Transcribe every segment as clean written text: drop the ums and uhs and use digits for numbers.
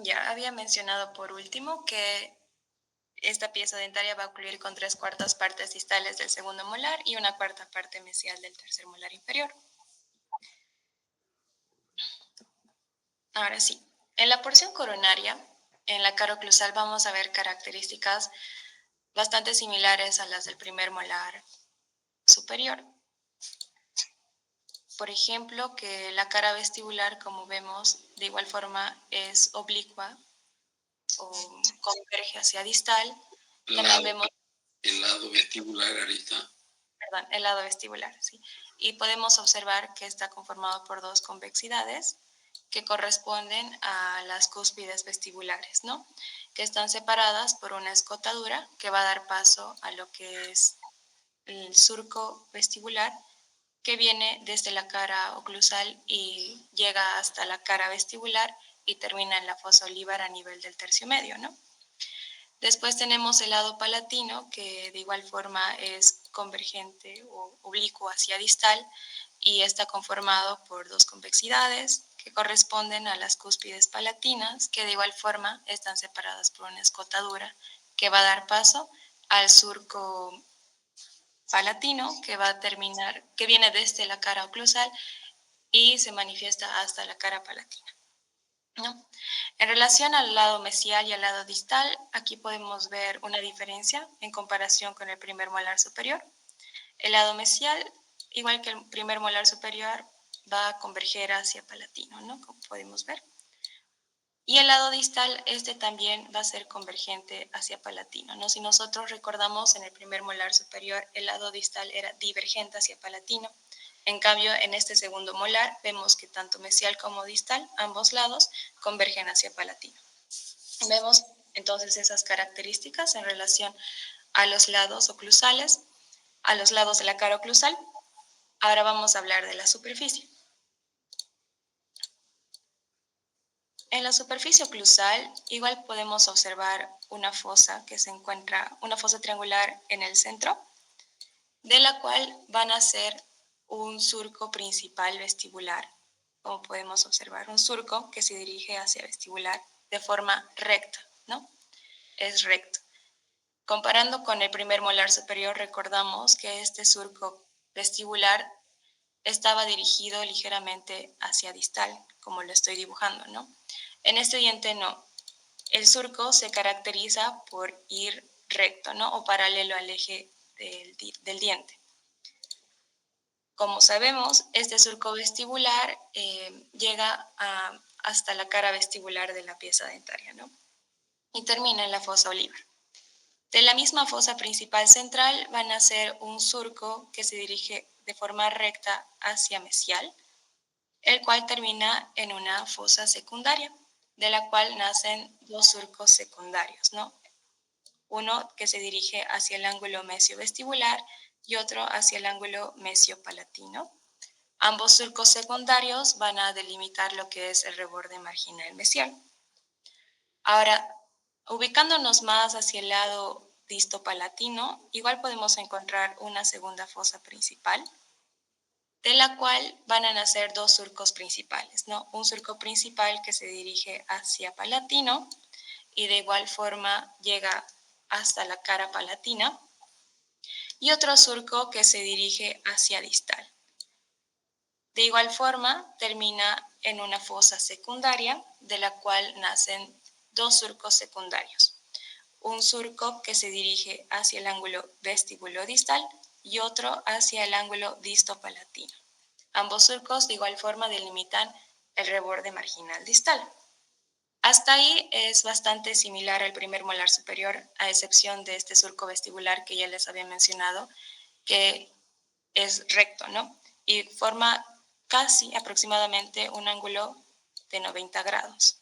Ya había mencionado por último que esta pieza dentaria va a ocluir con 3/4 partes distales del segundo molar y 1/4 parte mesial del tercer molar inferior. Ahora sí, en la porción coronaria, en la cara oclusal vamos a ver características bastante similares a las del primer molar superior. Por ejemplo, que la cara vestibular, como vemos, de igual forma es oblicua o converge hacia distal. También vemos el lado vestibular, ahorita. Perdón, el lado vestibular, sí. Y podemos observar que está conformado por dos convexidades que corresponden a las cúspides vestibulares, ¿no? Que están separadas por una escotadura que va a dar paso a lo que es el surco vestibular, que viene desde la cara oclusal y llega hasta la cara vestibular y termina en la fosa olivar a nivel del tercio medio, ¿no? Después tenemos el lado palatino, que de igual forma es convergente o oblicuo hacia distal y está conformado por dos convexidades que corresponden a las cúspides palatinas, que de igual forma están separadas por una escotadura que va a dar paso al surco palatino, que va a terminar, que viene desde la cara oclusal y se manifiesta hasta la cara palatina, ¿no? En relación al lado mesial y al lado distal, aquí podemos ver una diferencia en comparación con el primer molar superior. El lado mesial, igual que el primer molar superior, va a converger hacia palatino, ¿no? Como podemos ver. Y el lado distal, este también va a ser convergente hacia palatino, ¿no? Si nosotros recordamos, en el primer molar superior, el lado distal era divergente hacia palatino. En cambio, en este segundo molar, vemos que tanto mesial como distal, ambos lados, convergen hacia palatino. Vemos entonces esas características en relación a los lados oclusales, a los lados de la cara oclusal. Ahora vamos a hablar de la superficie. En la superficie oclusal igual podemos observar una fosa que se encuentra, una fosa triangular en el centro, de la cual van a ser un surco principal vestibular, como podemos observar, un surco que se dirige hacia vestibular de forma recta, ¿no? Es recto. Comparando con el primer molar superior, recordamos que este surco vestibular estaba dirigido ligeramente hacia distal, como lo estoy dibujando, ¿no? En este diente no. El surco se caracteriza por ir recto, ¿no? O paralelo al eje del diente. Como sabemos, este surco vestibular llega hasta la cara vestibular de la pieza dentaria, ¿no? Y termina en la fosa olivar. De la misma fosa principal central van a ser un surco que se dirige de forma recta hacia mesial, el cual termina en una fosa secundaria, de la cual nacen dos surcos secundarios, ¿no? Uno que se dirige hacia el ángulo mesio-vestibular y otro hacia el ángulo mesio-palatino. Ambos surcos secundarios van a delimitar lo que es el reborde marginal mesial. Ahora, ubicándonos más hacia el lado distopalatino, igual podemos encontrar una segunda fosa principal, de la cual van a nacer dos surcos principales, ¿no? Un surco principal que se dirige hacia palatino y de igual forma llega hasta la cara palatina, y otro surco que se dirige hacia distal. De igual forma, termina en una fosa secundaria, de la cual nacen dos surcos secundarios. Un surco que se dirige hacia el ángulo vestibulo-distal y otro hacia el ángulo distopalatino. Ambos surcos de igual forma delimitan el reborde marginal distal. Hasta ahí es bastante similar al primer molar superior, a excepción de este surco vestibular que ya les había mencionado, que es recto, ¿no? Y forma casi aproximadamente un ángulo de 90 grados.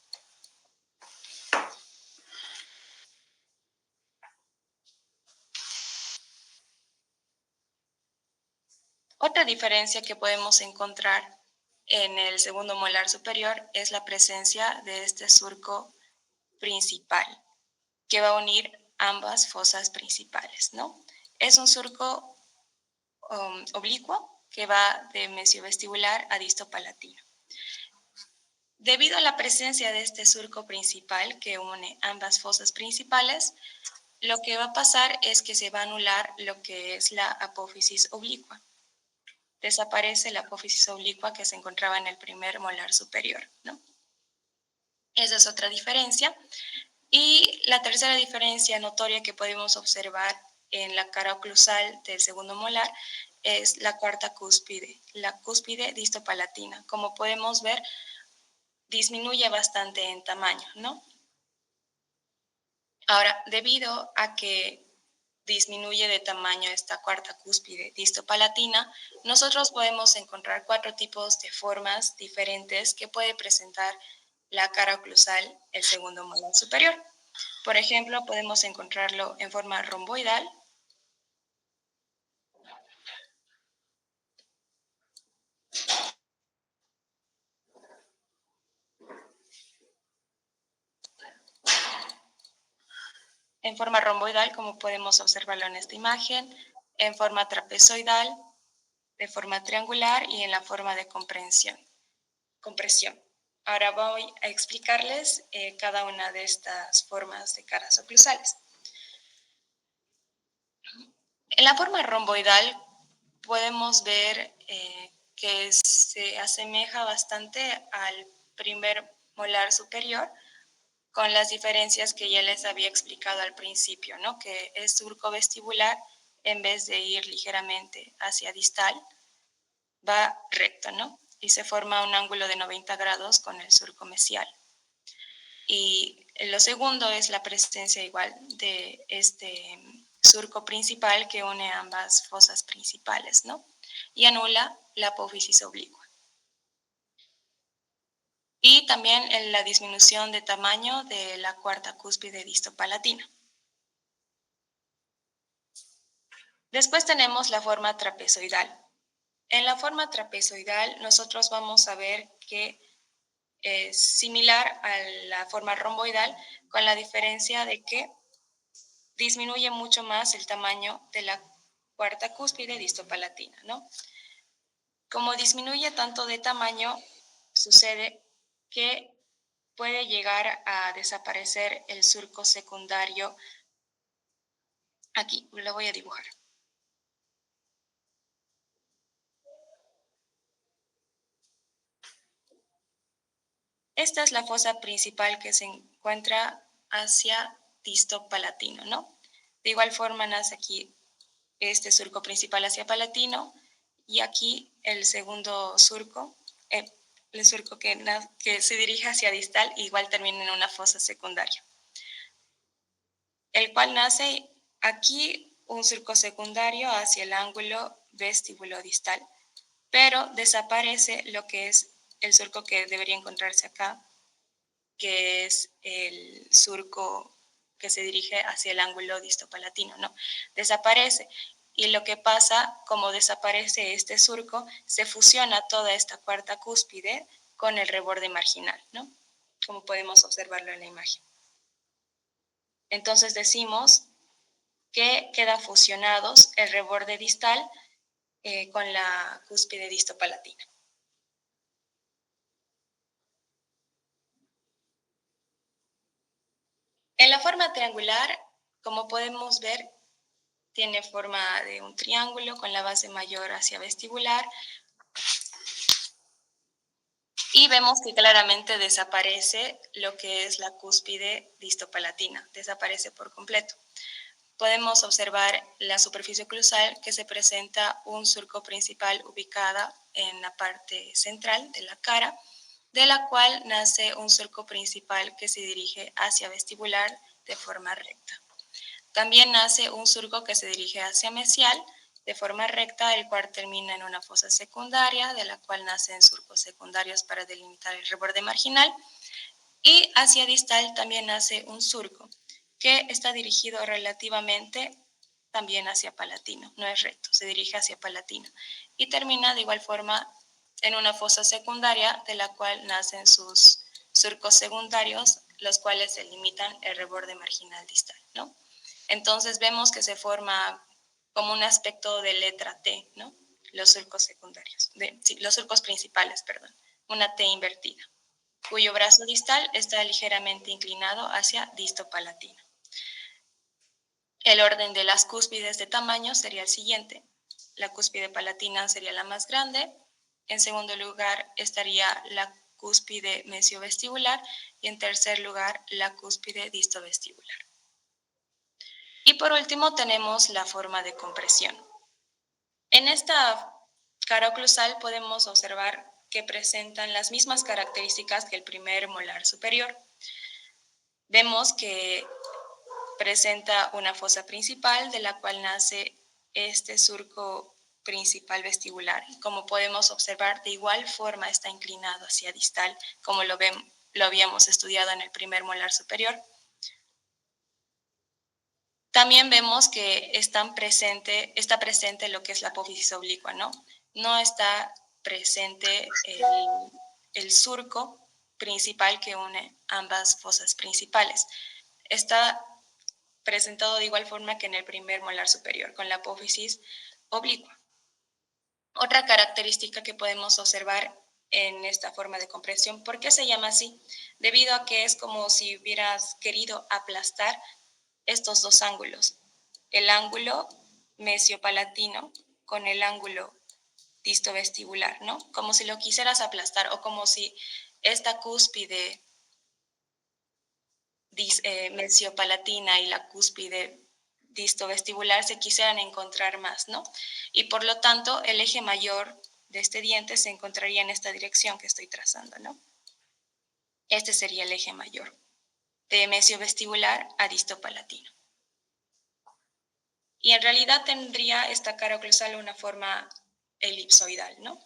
Otra diferencia que podemos encontrar en el segundo molar superior es la presencia de este surco principal, que va a unir ambas fosas principales, ¿no? Es un surco oblicuo que va de mesiovestibular a distopalatino. Debido a la presencia de este surco principal que une ambas fosas principales, lo que va a pasar es que se va a anular lo que es la apófisis oblicua. Desaparece la apófisis oblicua que se encontraba en el primer molar superior, ¿no? Esa es otra diferencia. Y la tercera diferencia notoria que podemos observar en la cara oclusal del segundo molar es la cuarta cúspide, la cúspide distopalatina. Como podemos ver, disminuye bastante en tamaño, ¿no? Ahora, debido a que disminuye de tamaño esta cuarta cúspide distopalatina, nosotros podemos encontrar 4 tipos de formas diferentes que puede presentar la cara oclusal, el segundo molar superior. Por ejemplo, podemos encontrarlo en forma romboidal, como podemos observarlo en esta imagen, en forma trapezoidal, de forma triangular y en la forma de compresión. Ahora voy a explicarles cada una de estas formas de caras oclusales. En la forma romboidal podemos ver que se asemeja bastante al primer molar superior, con las diferencias que ya les había explicado al principio, ¿no? Que es surco vestibular, en vez de ir ligeramente hacia distal, va recto, ¿no? Y se forma un ángulo de 90 grados con el surco mesial. Y lo segundo es la presencia igual de este surco principal que une ambas fosas principales, ¿no? Y anula la apófisis oblicua. Y también en la disminución de tamaño de la cuarta cúspide distopalatina. Después tenemos la forma trapezoidal. En la forma trapezoidal nosotros vamos a ver que es similar a la forma romboidal, con la diferencia de que disminuye mucho más el tamaño de la cuarta cúspide distopalatina, ¿no? Como disminuye tanto de tamaño, sucede que puede llegar a desaparecer el surco secundario. Aquí lo voy a dibujar. Esta es la fosa principal que se encuentra hacia distopalatino, ¿no? De igual forma nace aquí este surco principal hacia palatino y aquí el segundo surco, el surco que se dirige hacia distal, igual termina en una fosa secundaria, el cual nace aquí un surco secundario hacia el ángulo vestíbulo distal, pero desaparece lo que es el surco que debería encontrarse acá, que es el surco que se dirige hacia el ángulo distopalatino, ¿no? Desaparece. Y lo que pasa, como desaparece este surco, se fusiona toda esta cuarta cúspide con el reborde marginal, ¿no? Como podemos observarlo en la imagen. Entonces decimos que quedan fusionados el reborde distal con la cúspide distopalatina. En la forma triangular, como podemos ver, tiene forma de un triángulo con la base mayor hacia vestibular y vemos que claramente desaparece lo que es la cúspide distopalatina, desaparece por completo. Podemos observar la superficie oclusal que se presenta un surco principal ubicada en la parte central de la cara, de la cual nace un surco principal que se dirige hacia vestibular de forma recta. También nace un surco que se dirige hacia mesial de forma recta, el cual termina en una fosa secundaria, de la cual nacen surcos secundarios para delimitar el reborde marginal. Y hacia distal también nace un surco que está dirigido relativamente también hacia palatino, no es recto, se dirige hacia palatino. Y termina de igual forma en una fosa secundaria, de la cual nacen sus surcos secundarios, los cuales delimitan el reborde marginal distal, ¿no? Entonces vemos que se forma como un aspecto de letra T, ¿no? Los surcos secundarios, los surcos principales, perdón, una T invertida. cuyo brazo distal está ligeramente inclinado hacia distopalatino. El orden de las cúspides de tamaño sería el siguiente. La cúspide palatina sería la más grande. En segundo lugar estaría la cúspide mesiovestibular y en tercer lugar la cúspide distovestibular. Y por último tenemos la forma de compresión. En esta cara oclusal podemos observar que presentan las mismas características que el primer molar superior. Vemos que presenta una fosa principal de la cual nace este surco principal vestibular. Como podemos observar, de igual forma está inclinado hacia distal, como lo habíamos estudiado en el primer molar superior. También vemos que está presente lo que es la apófisis oblicua, ¿no? No está presente el surco principal que une ambas fosas principales. Está presentado de igual forma que en el primer molar superior, con la apófisis oblicua. Otra característica que podemos observar en esta forma de compresión, ¿por qué se llama así? Debido a que es como si hubieras querido aplastar estos dos ángulos, el ángulo mesiopalatino con el ángulo distovestibular, ¿no? Como si lo quisieras aplastar o como si esta cúspide mesiopalatina y la cúspide distovestibular se quisieran encontrar más, ¿no? Y por lo tanto, el eje mayor de este diente se encontraría en esta dirección que estoy trazando, ¿no? Este sería el eje mayor, de mesiovestibular a distopalatino. Y en realidad tendría esta cara oclusal una forma elipsoidal, ¿no?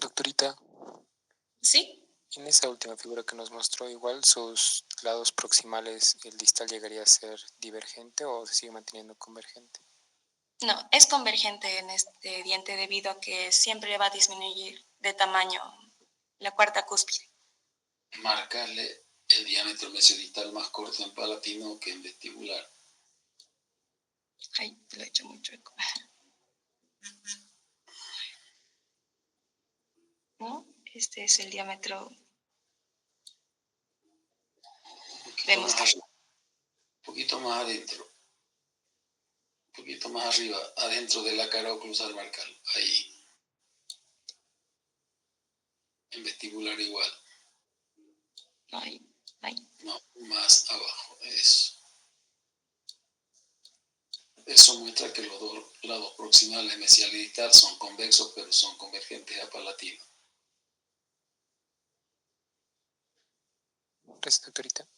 Doctorita, ¿Sí? en esa última figura que nos mostró, igual sus lados proximales, el distal llegaría a ser divergente o se sigue manteniendo convergente. No, es convergente en este diente debido a que siempre va a disminuir de tamaño la cuarta cúspide. Marcarle el diámetro mesiodistal más corto en palatino que en vestibular. Ay, lo he hecho muy chueco. ¿No? Este es el diámetro. Un poquito más adentro. Un poquito más arriba, adentro de la cara oclusal, marcarlo. Ahí. En vestibular igual. Ahí. No, más abajo. Eso muestra que los dos lados proximales, mesial y distal, son convexos, pero son convergentes a palatino. Gracias, doctorita.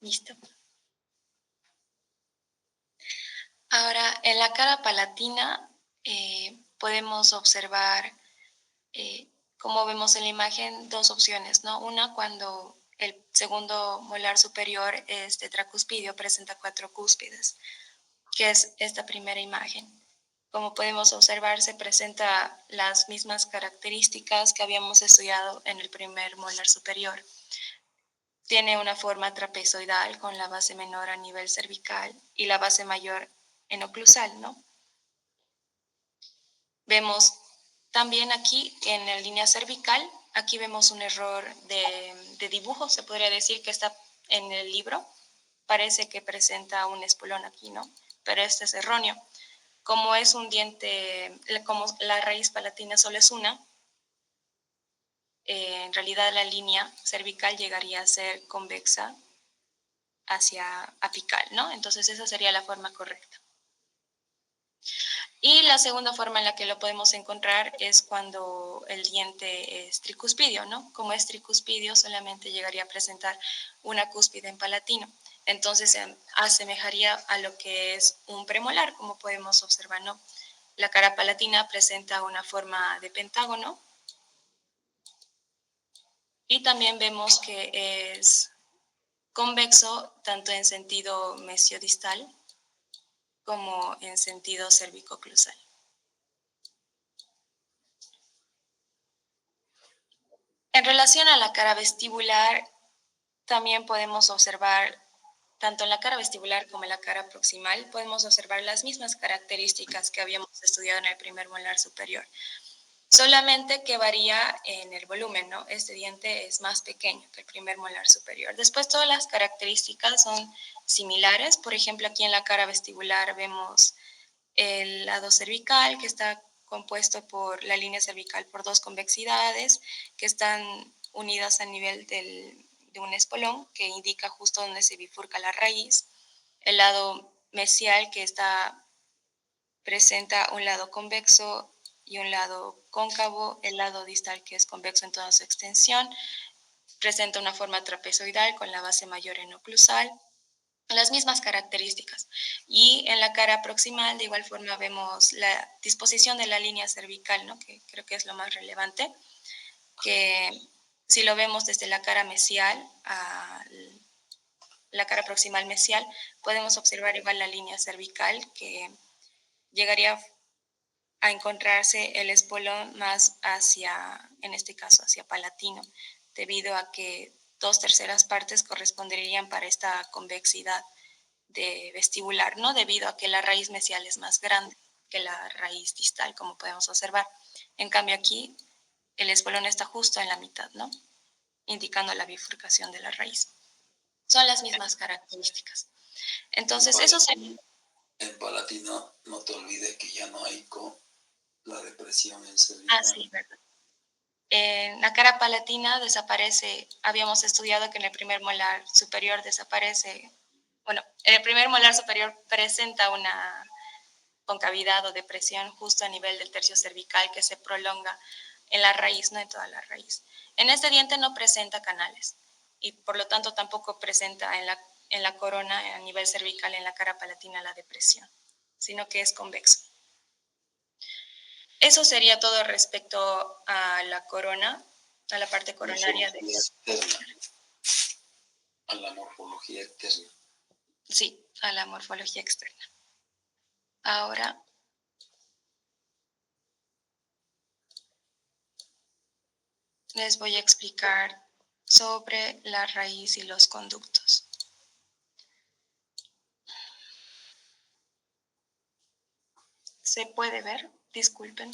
Listo. Ahora, en la cara palatina podemos observar, como vemos en la imagen, dos opciones, ¿no? Una, cuando el segundo molar superior es tetracuspidio, presenta 4 cúspides, que es esta primera imagen. Como podemos observar, se presenta las mismas características que habíamos estudiado en el primer molar superior. Tiene una forma trapezoidal con la base menor a nivel cervical y la base mayor en oclusal, ¿no? Vemos también aquí en la línea cervical, aquí vemos un error de dibujo, se podría decir que está en el libro. Parece que presenta un espolón aquí, ¿no? Pero este es erróneo. Como es un diente, como la raíz palatina solo es una, en realidad la línea cervical llegaría a ser convexa hacia apical, ¿no? Entonces esa sería la forma correcta. Y la segunda forma en la que lo podemos encontrar es cuando el diente es tricuspidio, ¿no? Como es tricuspidio, solamente llegaría a presentar una cúspide en palatino. Entonces se asemejaría a lo que es un premolar, como podemos observar, ¿no? La cara palatina presenta una forma de pentágono y también vemos que es convexo tanto en sentido mesiodistal como en sentido cervicoclusal. En relación a la cara vestibular, también podemos observar, tanto en la cara vestibular como en la cara proximal, podemos observar las mismas características que habíamos estudiado en el primer molar superior. solamente que varía en el volumen, ¿no? Este diente es más pequeño que el primer molar superior. Después todas las características son similares. Por ejemplo, aquí en la cara vestibular vemos el lado cervical, que está compuesto por la línea cervical por dos convexidades que están unidas a nivel de un espolón que indica justo donde se bifurca la raíz. El lado mesial que presenta un lado convexo y un lado cóncavo. El lado distal, que es convexo en toda su extensión, presenta una forma trapezoidal con la base mayor en oclusal. Las mismas características. Y en la cara proximal, de igual forma, vemos la disposición de la línea cervical, ¿no? Que creo que es lo más relevante, que si lo vemos desde la cara mesial a la cara proximal mesial, podemos observar igual la línea cervical, que llegaría a encontrarse el espolón más hacia, en este caso, hacia palatino, debido a que 2/3 partes corresponderían para esta convexidad de vestibular, ¿no? Debido a que la raíz mesial es más grande que la raíz distal, como podemos observar. En cambio aquí, el espolón está justo en la mitad, ¿no? Indicando la bifurcación de la raíz. Son las mismas características. Entonces, eso sería... En palatino, no te olvides que ya no hay con la depresión en cervical. Ah, sí, verdad. En la cara palatina desaparece, habíamos estudiado que en el primer molar superior desaparece, bueno, en el primer molar superior presenta una concavidad o depresión justo a nivel del tercio cervical que se prolonga en la raíz, no en toda la raíz. En este diente no presenta canales y por lo tanto tampoco presenta en la corona a nivel cervical, en la cara palatina, la depresión, sino que es convexo. Eso sería todo respecto a la corona, a la parte coronaria. A la morfología externa. Sí, a la morfología externa. Ahora les voy a explicar sobre la raíz y los conductos. ¿Se puede ver? Disculpen.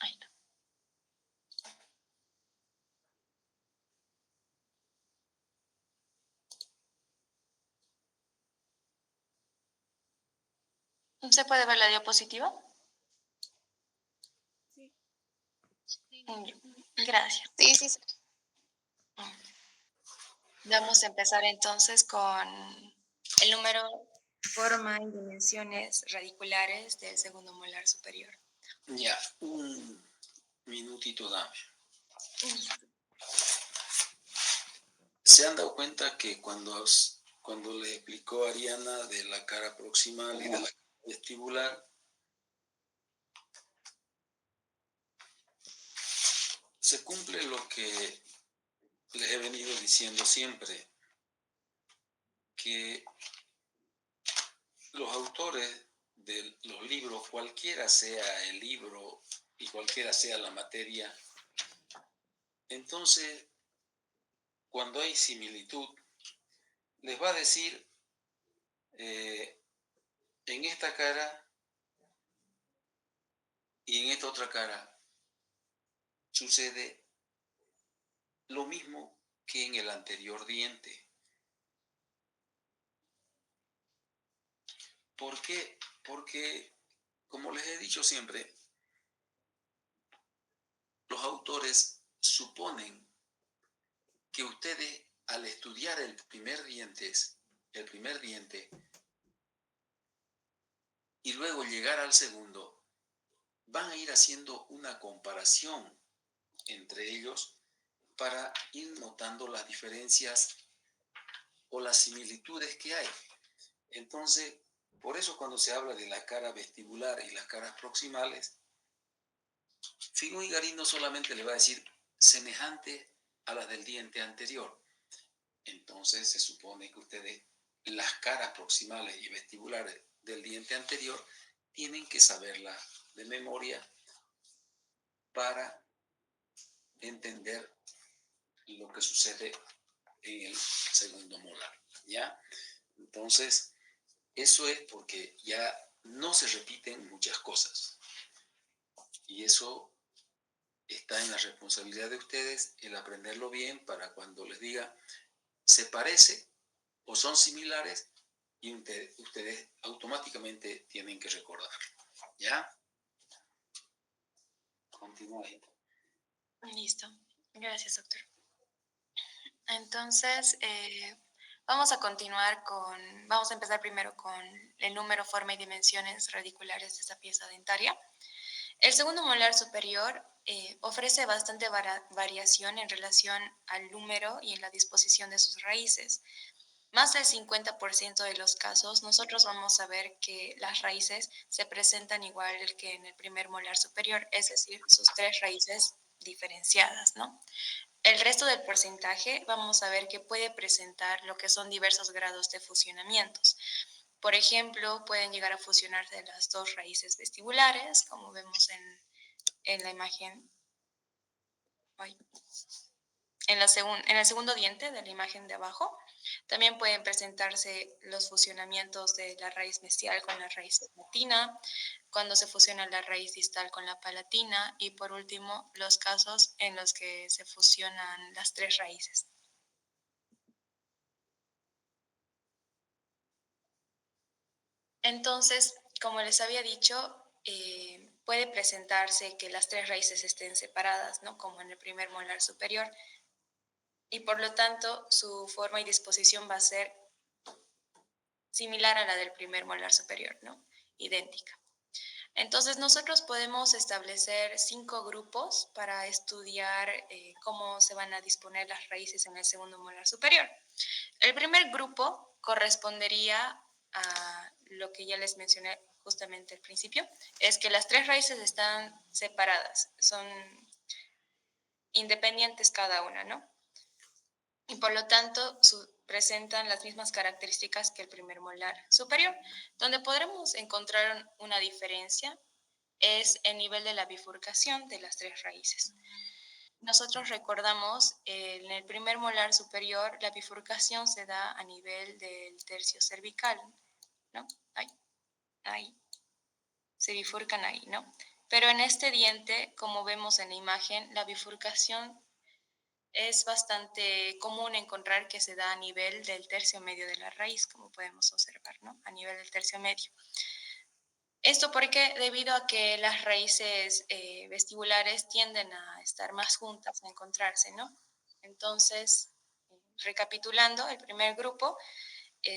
Ahí no. ¿Se puede ver la diapositiva? Sí. Gracias. Sí, sí. Vamos a empezar entonces con el número, forma y dimensiones radiculares del segundo molar superior. Ya, un minutito dame. ¿Se han dado cuenta que cuando le explicó a Ariana de la cara proximal y de la cara vestibular, se cumple lo que les he venido diciendo siempre, que los autores de los libros, cualquiera sea el libro y cualquiera sea la materia, entonces, cuando hay similitud, les va a decir, en esta cara y en esta otra cara sucede lo mismo que en el anterior diente. ¿Por qué? Porque, como les he dicho siempre, los autores suponen que ustedes, al estudiar el primer diente y luego llegar al segundo, van a ir haciendo una comparación entre ellos para ir notando las diferencias o las similitudes que hay. Entonces, Por eso cuando se habla de la cara vestibular y las caras proximales, Figo y Garín no solamente le va a decir semejante a las del diente anterior. Entonces se supone que ustedes las caras proximales y vestibulares del diente anterior tienen que saberlas de memoria para entender lo que sucede en el segundo molar, ¿ya? Entonces, eso es porque ya no se repiten muchas cosas. Y eso está en la responsabilidad de ustedes el aprenderlo bien para cuando les diga se parece o son similares y ustedes automáticamente tienen que recordarlo. ¿Ya? Continúa ahí. Listo. Gracias, doctor. Entonces, vamos a continuar vamos a empezar primero con el número, forma y dimensiones radiculares de esta pieza dentaria. El segundo molar superior ofrece bastante variación en relación al número y en la disposición de sus raíces. Más del 50% de los casos, nosotros vamos a ver que las raíces se presentan igual que en el primer molar superior, es decir, sus tres raíces diferenciadas, ¿no? El resto del porcentaje vamos a ver que puede presentar lo que son diversos grados de fusionamientos. Por ejemplo, pueden llegar a fusionarse las dos raíces vestibulares, como vemos en la imagen, en el segundo diente de la imagen de abajo. También pueden presentarse los fusionamientos de la raíz mesial con la raíz palatina, cuando se fusiona la raíz distal con la palatina y por último los casos en los que se fusionan las tres raíces. Entonces, como les había dicho, puede presentarse que las tres raíces estén separadas, ¿no? Como en el primer molar superior. Y por lo tanto, su forma y disposición va a ser similar a la del primer molar superior, ¿no? Idéntica. Entonces, nosotros podemos establecer 5 grupos para estudiar cómo se van a disponer las raíces en el segundo molar superior. El primer grupo correspondería a lo que ya les mencioné justamente al principio, es que las tres raíces están separadas, son independientes cada una, ¿no? Y por lo tanto presentan las mismas características que el primer molar superior. Donde podremos encontrar una diferencia es el nivel de la bifurcación de las tres raíces. Nosotros recordamos en el primer molar superior la bifurcación se da a nivel del tercio cervical, ¿no? Ahí, se bifurcan ahí, ¿no? Pero en este diente, como vemos en la imagen, la bifurcación es bastante común encontrar que se da a nivel del tercio medio de la raíz, como podemos observar, ¿no? A nivel del tercio medio. Esto porque debido a que las raíces vestibulares tienden a estar más juntas, a encontrarse, ¿no? Entonces, recapitulando, el primer grupo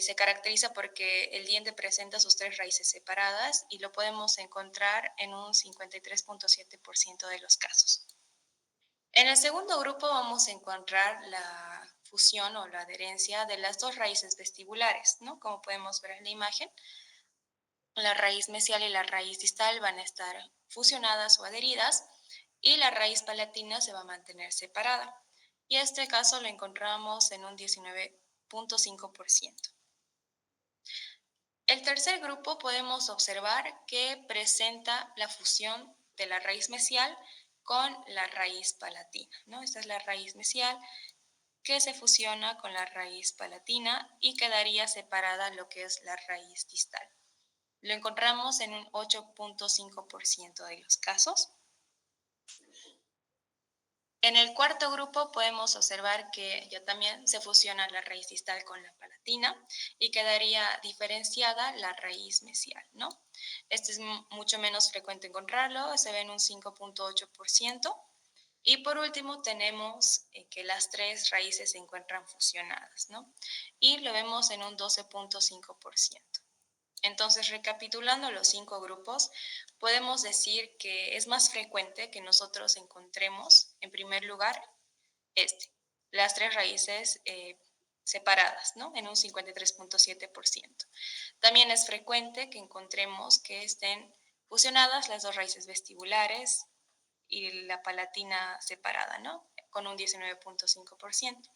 se caracteriza porque el diente presenta sus tres raíces separadas y lo podemos encontrar en un 53.7% de los casos. En el segundo grupo vamos a encontrar la fusión o la adherencia de las dos raíces vestibulares, ¿no? Como podemos ver en la imagen, la raíz mesial y la raíz distal van a estar fusionadas o adheridas y la raíz palatina se va a mantener separada. Y este caso lo encontramos en un 19.5%. El tercer grupo podemos observar que presenta la fusión de la raíz mesial con la raíz palatina, ¿no? Esta es la raíz mesial que se fusiona con la raíz palatina y quedaría separada lo que es la raíz distal. Lo encontramos en un 8.5% de los casos. En el cuarto grupo podemos observar que ya también se fusiona la raíz distal con la palatina y quedaría diferenciada la raíz mesial, ¿no? Este es mucho menos frecuente encontrarlo, se ve en un 5.8%. Y por último tenemos que las tres raíces se encuentran fusionadas, ¿no? Y lo vemos en un 12.5%. Entonces, recapitulando los 5 grupos, podemos decir que es más frecuente que nosotros encontremos, en primer lugar, las tres raíces separadas, ¿no? En un 53.7%. También es frecuente que encontremos que estén fusionadas las dos raíces vestibulares y la palatina separada, ¿no? Con un 19.5%.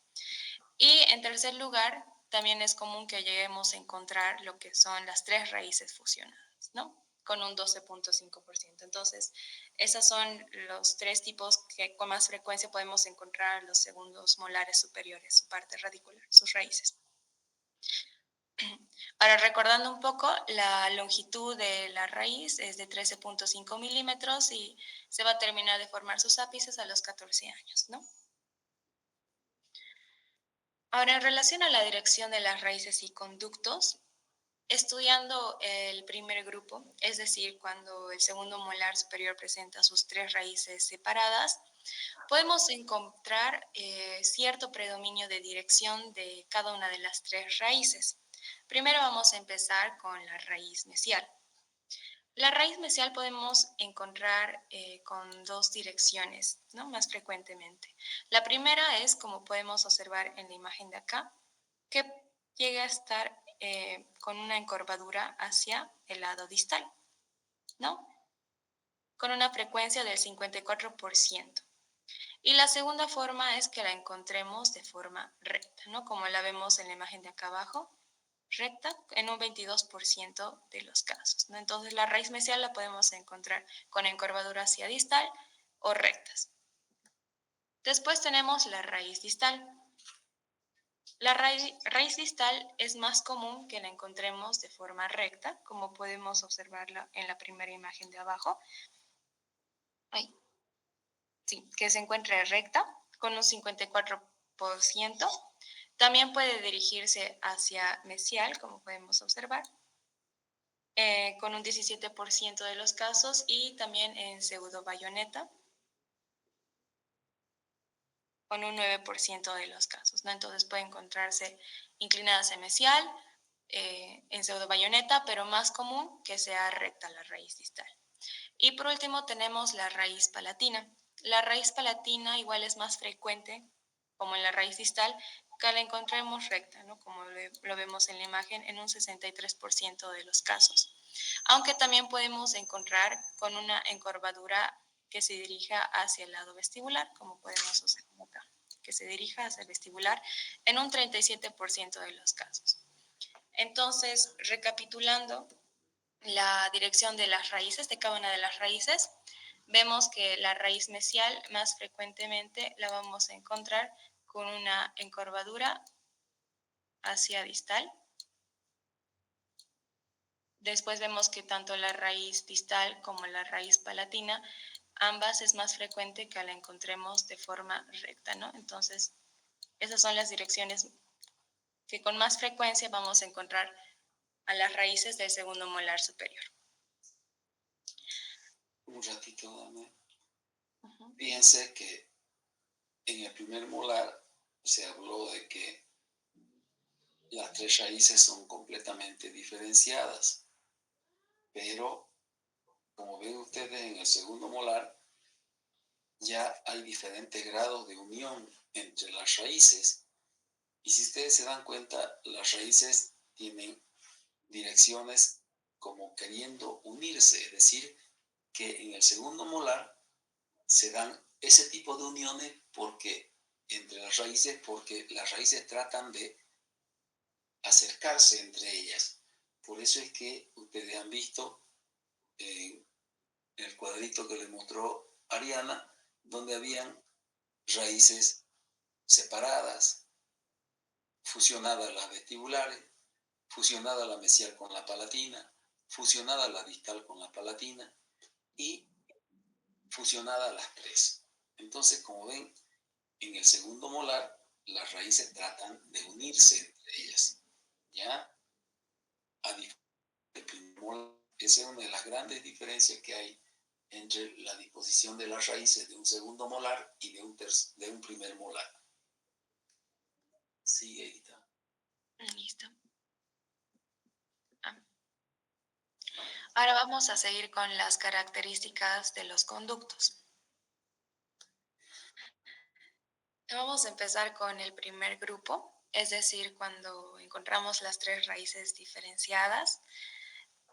Y en tercer lugar, también es común que lleguemos a encontrar lo que son las tres raíces fusionadas, ¿no? Con un 12.5%. Entonces, esos son los tres tipos que con más frecuencia podemos encontrar los segundos molares superiores, su parte radicular, sus raíces. Ahora, recordando un poco, la longitud de la raíz es de 13.5 milímetros y se va a terminar de formar sus ápices a los 14 años, ¿no? Ahora, en relación a la dirección de las raíces y conductos, estudiando el primer grupo, es decir, cuando el segundo molar superior presenta sus tres raíces separadas, podemos encontrar cierto predominio de dirección de cada una de las tres raíces. Primero vamos a empezar con la raíz mesial. La raíz mesial podemos encontrar con dos direcciones, ¿no? Más frecuentemente. La primera es, como podemos observar en la imagen de acá, que llega a estar con una encorvadura hacia el lado distal, ¿no? Con una frecuencia del 54%. Y la segunda forma es que la encontremos de forma recta, ¿no? Como la vemos en la imagen de acá abajo, recta en un 22% de los casos, ¿no? Entonces la raíz mesial la podemos encontrar con encorvadura hacia distal o rectas. Después tenemos la raíz distal. La raíz distal es más común que la encontremos de forma recta, como podemos observarla en la primera imagen de abajo. Ay, sí, que se encuentre recta con un 54%. También puede dirigirse hacia mesial, como podemos observar, con un 17% de los casos, y también en pseudo bayoneta con un 9% de los casos, ¿no? Entonces puede encontrarse inclinada hacia mesial, en pseudo bayoneta, pero más común que sea recta la raíz distal. Y por último tenemos la raíz palatina. La raíz palatina igual es más frecuente, como en la raíz distal, que la encontremos recta, ¿no? Como lo vemos en la imagen, en un 63% de los casos. Aunque también podemos encontrar con una encorvadura que se dirija hacia el lado vestibular, como podemos observar acá, que se dirija hacia el vestibular en un 37% de los casos. Entonces, recapitulando la dirección de las raíces, de cada una de las raíces, vemos que la raíz mesial más frecuentemente la vamos a encontrar con una encorvadura hacia distal. Después vemos que tanto la raíz distal como la raíz palatina, ambas es más frecuente que la encontremos de forma recta, ¿no? Entonces, esas son las direcciones que con más frecuencia vamos a encontrar a las raíces del segundo molar superior. Un ratito, dame. Fíjense que en el primer molar se habló de que las tres raíces son completamente diferenciadas, pero como ven ustedes en el segundo molar ya hay diferentes grados de unión entre las raíces, y si ustedes se dan cuenta, las raíces tienen direcciones como queriendo unirse, es decir, que en el segundo molar se dan ese tipo de uniones entre las raíces tratan de acercarse entre ellas. Por eso es que ustedes han visto en el cuadrito que les mostró Ariana, donde habían raíces separadas, fusionadas las vestibulares, fusionada la mesial con la palatina, fusionada la distal con la palatina y fusionada las tres. Entonces, como ven, en el segundo molar, las raíces tratan de unirse entre ellas. ¿Ya? A diferencia del primer molar, esa es una de las grandes diferencias que hay entre la disposición de las raíces de un segundo molar y de un primer molar. Sigue, Edita. Listo. Ahora vamos a seguir con las características de los conductos. Vamos a empezar con el primer grupo, es decir, cuando encontramos las tres raíces diferenciadas,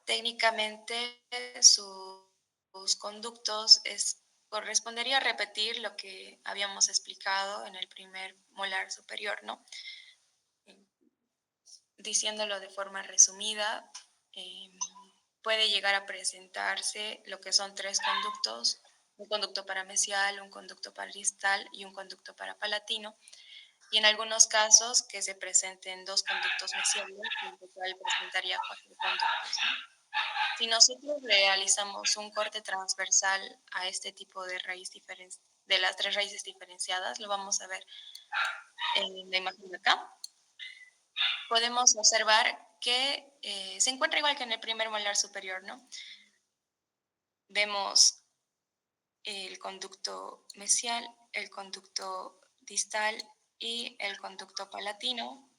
técnicamente sus conductos correspondería repetir lo que habíamos explicado en el primer molar superior, ¿no? Diciéndolo de forma resumida, puede llegar a presentarse lo que son tres conductos: un conducto paramecial, un conducto paristal y un conducto parapalatino. Y en algunos casos que se presenten dos conductos mesiales, en total presentaría cuatro conductos, ¿no? Si nosotros realizamos un corte transversal a este tipo de de las tres raíces diferenciadas, lo vamos a ver en la imagen de acá. Podemos observar que se encuentra igual que en el primer molar superior, ¿no? Vemos el conducto mesial, el conducto distal y el conducto palatino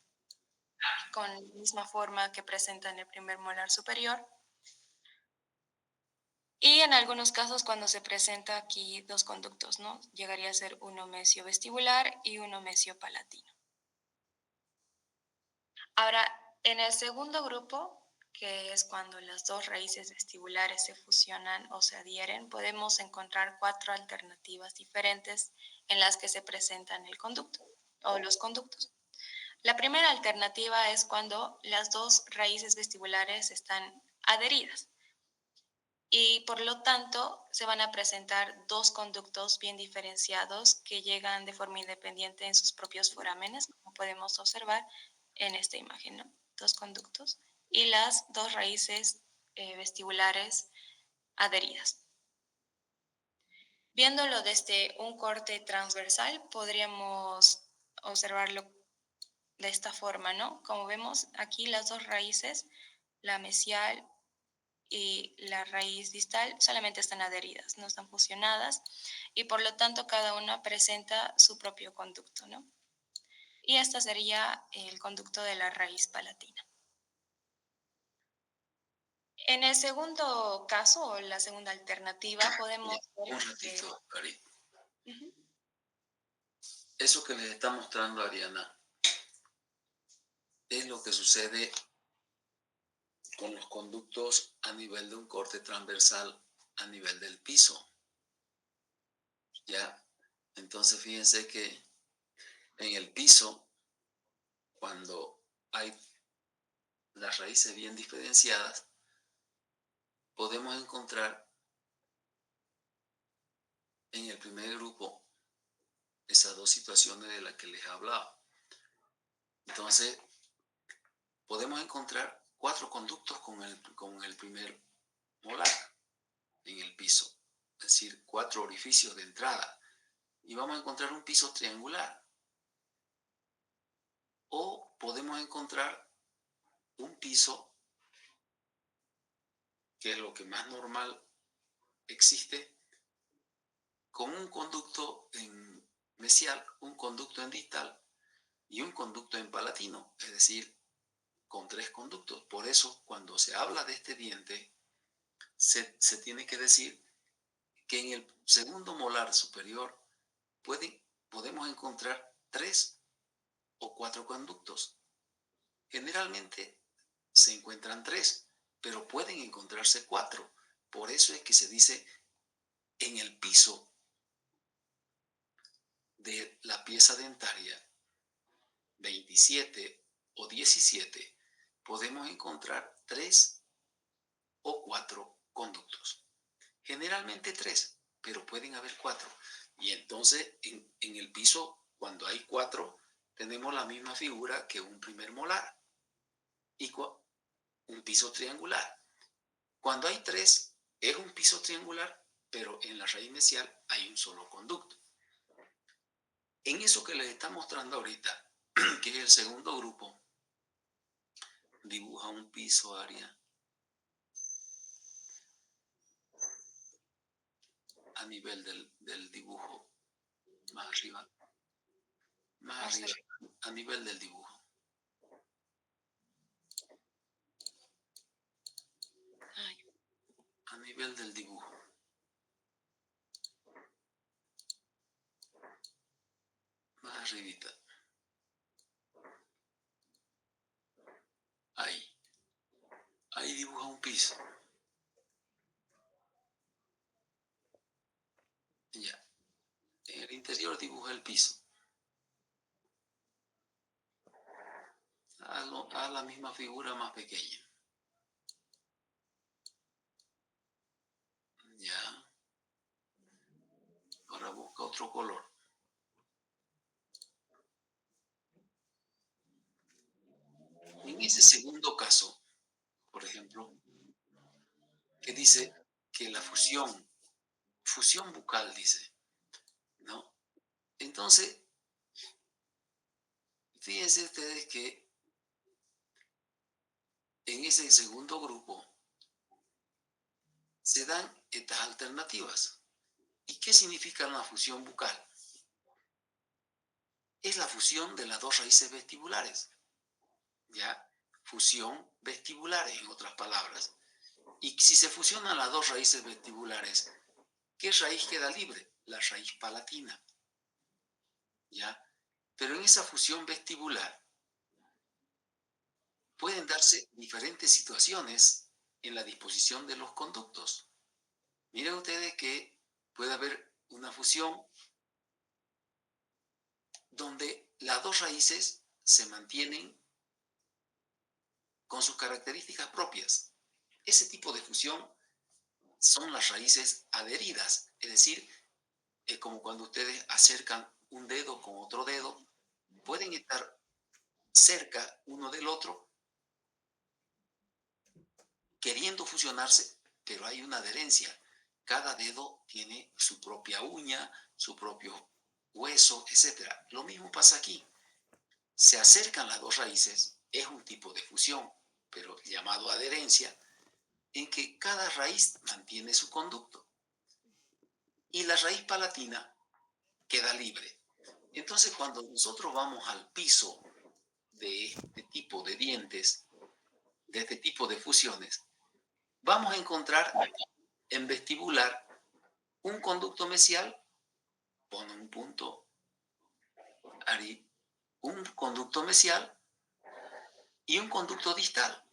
con la misma forma que presenta en el primer molar superior. Y en algunos casos, cuando se presenta aquí dos conductos, ¿no? Llegaría a ser uno mesio-vestibular y uno mesio-palatino. Ahora, en el segundo grupo, que es cuando las dos raíces vestibulares se fusionan o se adhieren, podemos encontrar cuatro alternativas diferentes en las que se presentan el conducto o los conductos. La primera alternativa es cuando las dos raíces vestibulares están adheridas y por lo tanto se van a presentar dos conductos bien diferenciados que llegan de forma independiente en sus propios forámenes, como podemos observar en esta imagen, ¿no? Dos conductos y las dos raíces vestibulares adheridas. Viéndolo desde un corte transversal, podríamos observarlo de esta forma, ¿no? Como vemos aquí, las dos raíces, la mesial y la raíz distal, solamente están adheridas, no están fusionadas, y por lo tanto cada una presenta su propio conducto, ¿no? Y este sería el conducto de la raíz palatina. En el segundo caso, o la segunda alternativa, podemos ver Un ratito, Ari. Uh-huh. Eso que les está mostrando Ariana es lo que sucede con los conductos a nivel de un corte transversal a nivel del piso. ¿Ya? Entonces fíjense que en el piso, cuando hay las raíces bien diferenciadas, podemos encontrar en el primer grupo esas dos situaciones de las que les he hablado. Entonces, podemos encontrar cuatro conductos con el primer molar en el piso, es decir, cuatro orificios de entrada. Y vamos a encontrar un piso triangular. O podemos encontrar un piso, que es lo que más normal existe, con un conducto en mesial, un conducto en distal y un conducto en palatino, es decir, con tres conductos. Por eso, cuando se habla de este diente, se tiene que decir que en el segundo molar superior podemos encontrar tres o cuatro conductos. Generalmente se encuentran tres, pero pueden encontrarse cuatro. Por eso es que se dice en el piso de la pieza dentaria 27 o 17 podemos encontrar tres o cuatro conductos. Generalmente tres, pero pueden haber cuatro. Y entonces en el piso, cuando hay cuatro, tenemos la misma figura que un primer molar y un piso triangular. Cuando hay tres, es un piso triangular, pero en la raíz mesial hay un solo conducto. En eso que les está mostrando ahorita, que es el segundo grupo, dibuja un piso, Aria, a nivel del dibujo, más arriba, a nivel del dibujo. A nivel del dibujo. Más arribita. dibuja un piso. Ya. En el interior dibuja el piso. Haz la misma figura más pequeña. Ya. Ahora busca otro color. En ese segundo caso, por ejemplo, que dice que la fusión bucal dice, ¿no? Entonces, fíjense ustedes que en ese segundo grupo se dan estas alternativas. ¿Y qué significa una fusión bucal? Es la fusión de las dos raíces vestibulares, ¿ya? Fusión vestibulares, en otras palabras. Y si se fusionan las dos raíces vestibulares, ¿qué raíz queda libre? La raíz palatina, ¿ya? Pero en esa fusión vestibular pueden darse diferentes situaciones en la disposición de los conductos. Miren ustedes que puede haber una fusión donde las dos raíces se mantienen con sus características propias. Ese tipo de fusión son las raíces adheridas, es decir, es como cuando ustedes acercan un dedo con otro dedo, pueden estar cerca uno del otro, queriendo fusionarse, pero hay una adherencia. Cada dedo tiene su propia uña, su propio hueso, etc. Lo mismo pasa aquí. Se acercan las dos raíces, es un tipo de fusión, pero llamado adherencia, en que cada raíz mantiene su conducto y la raíz palatina queda libre. Entonces, cuando nosotros vamos al piso de este tipo de dientes, de este tipo de fusiones, vamos a encontrar en vestibular un conducto mesial, pon un punto, Ari, un conducto mesial y un conducto distal.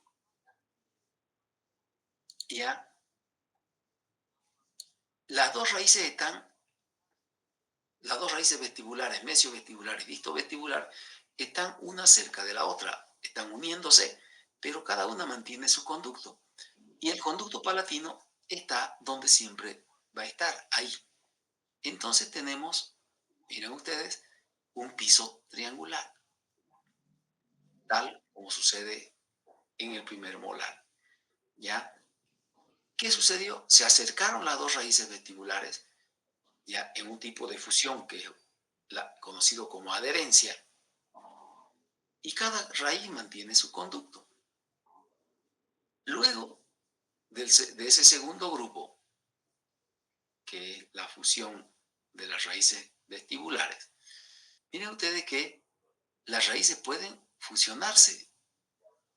¿Ya? Las dos raíces vestibulares, mesiovestibular y distovestibular, están una cerca de la otra, están uniéndose, pero cada una mantiene su conducto. Y el conducto palatino está donde siempre va a estar, ahí. Entonces tenemos, miren ustedes, un piso triangular, tal como sucede en el primer molar. ¿Ya? ¿Qué sucedió? Se acercaron las dos raíces vestibulares, ya en un tipo de fusión que es conocido como adherencia, y cada raíz mantiene su conducto. Luego de ese segundo grupo, que es la fusión de las raíces vestibulares, miren ustedes que las raíces pueden fusionarse,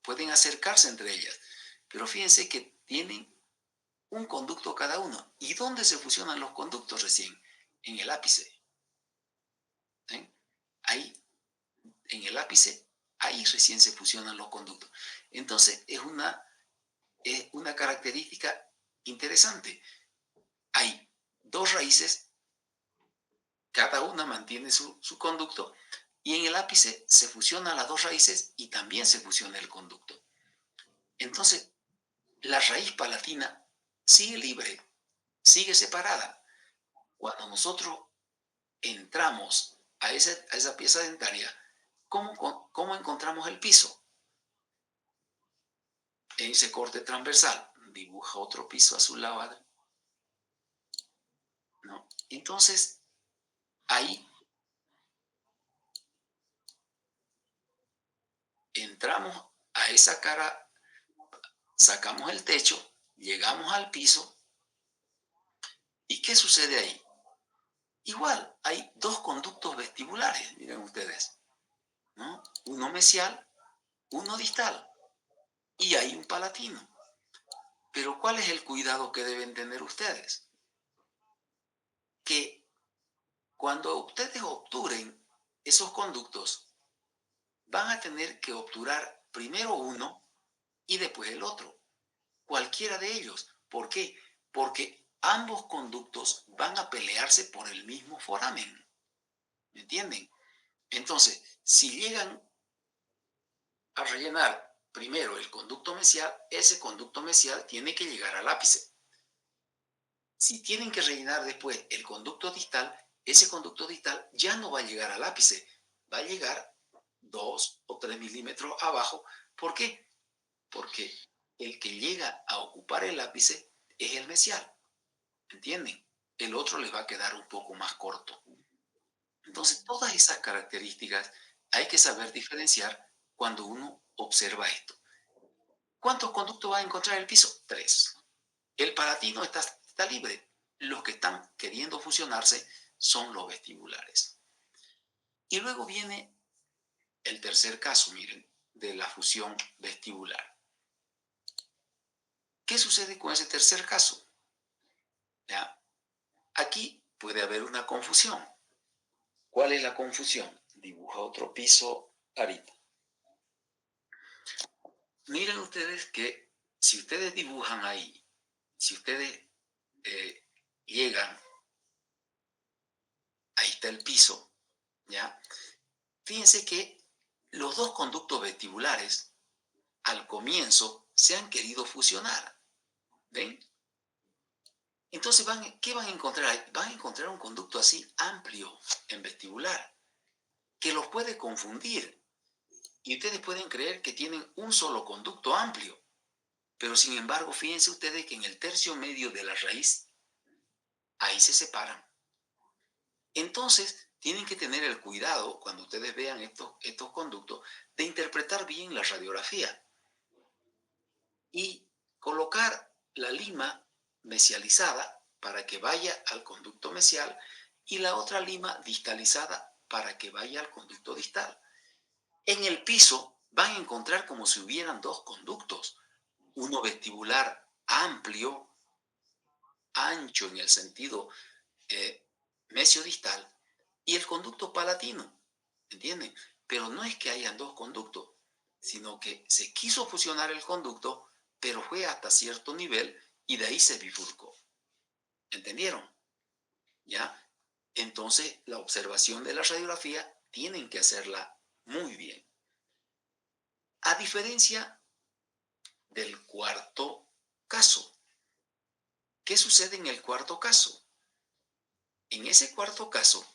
pueden acercarse entre ellas, pero fíjense que tienen un conducto cada uno. ¿Y dónde se fusionan los conductos recién? En el ápice. Ahí, en el ápice, ahí recién se fusionan los conductos. Entonces, es una característica interesante. Hay dos raíces, cada una mantiene su conducto, y en el ápice se fusionan las dos raíces y también se fusiona el conducto. Entonces, la raíz palatina sigue libre, sigue separada. Cuando nosotros entramos a esa pieza dentaria, ¿cómo encontramos el piso? En ese corte transversal, dibuja otro piso a su lado, ¿no? Entonces, ahí entramos a esa cara, sacamos el techo, llegamos al piso, ¿y qué sucede ahí? Igual, hay dos conductos vestibulares, miren ustedes, ¿no? Uno mesial, uno distal, y hay un palatino. Pero ¿cuál es el cuidado que deben tener ustedes? Que cuando ustedes obturen esos conductos, van a tener que obturar primero uno y después el otro. cualquiera de ellos. ¿Por qué? Porque ambos conductos van a pelearse por el mismo foramen. ¿Me entienden? Entonces, si llegan a rellenar primero el conducto mesial, ese conducto mesial tiene que llegar al ápice. Si tienen que rellenar después el conducto distal, ese conducto distal ya no va a llegar al ápice, va a llegar 2 o 3 milímetros abajo. ¿Por qué? Porque el que llega a ocupar el ápice es el mesial, ¿entienden? El otro les va a quedar un poco más corto. Entonces, todas esas características hay que saber diferenciar cuando uno observa esto. ¿Cuántos conductos va a encontrar el piso? 3. El palatino está libre. Los que están queriendo fusionarse son los vestibulares. Y luego viene el tercer caso, miren, de la fusión vestibular. ¿Qué sucede con ese tercer caso? ¿Ya? Aquí puede haber una confusión. ¿Cuál es la confusión? Dibuja otro piso ahorita. Miren ustedes que si ustedes dibujan ahí, si ustedes llegan, ahí está el piso, ¿ya? Fíjense que los dos conductos vestibulares al comienzo se han querido fusionar, ¿ven? Entonces, ¿qué van a encontrar ahí? Van a encontrar un conducto así amplio en vestibular, que los puede confundir. Y ustedes pueden creer que tienen un solo conducto amplio, pero sin embargo, fíjense ustedes que en el tercio medio de la raíz, ahí se separan. Entonces, tienen que tener el cuidado, cuando ustedes vean estos conductos, de interpretar bien la radiografía y colocar la lima mesializada para que vaya al conducto mesial y la otra lima distalizada para que vaya al conducto distal. En el piso van a encontrar como si hubieran dos conductos, uno vestibular amplio, ancho en el sentido mesiodistal, y el conducto palatino, ¿entienden? Pero no es que hayan dos conductos, sino que se quiso fusionar el conducto, pero fue hasta cierto nivel y de ahí se bifurcó. ¿Entendieron? ¿Ya? Entonces, la observación de la radiografía tienen que hacerla muy bien. A diferencia del cuarto caso. ¿Qué sucede en el cuarto caso? En ese cuarto caso,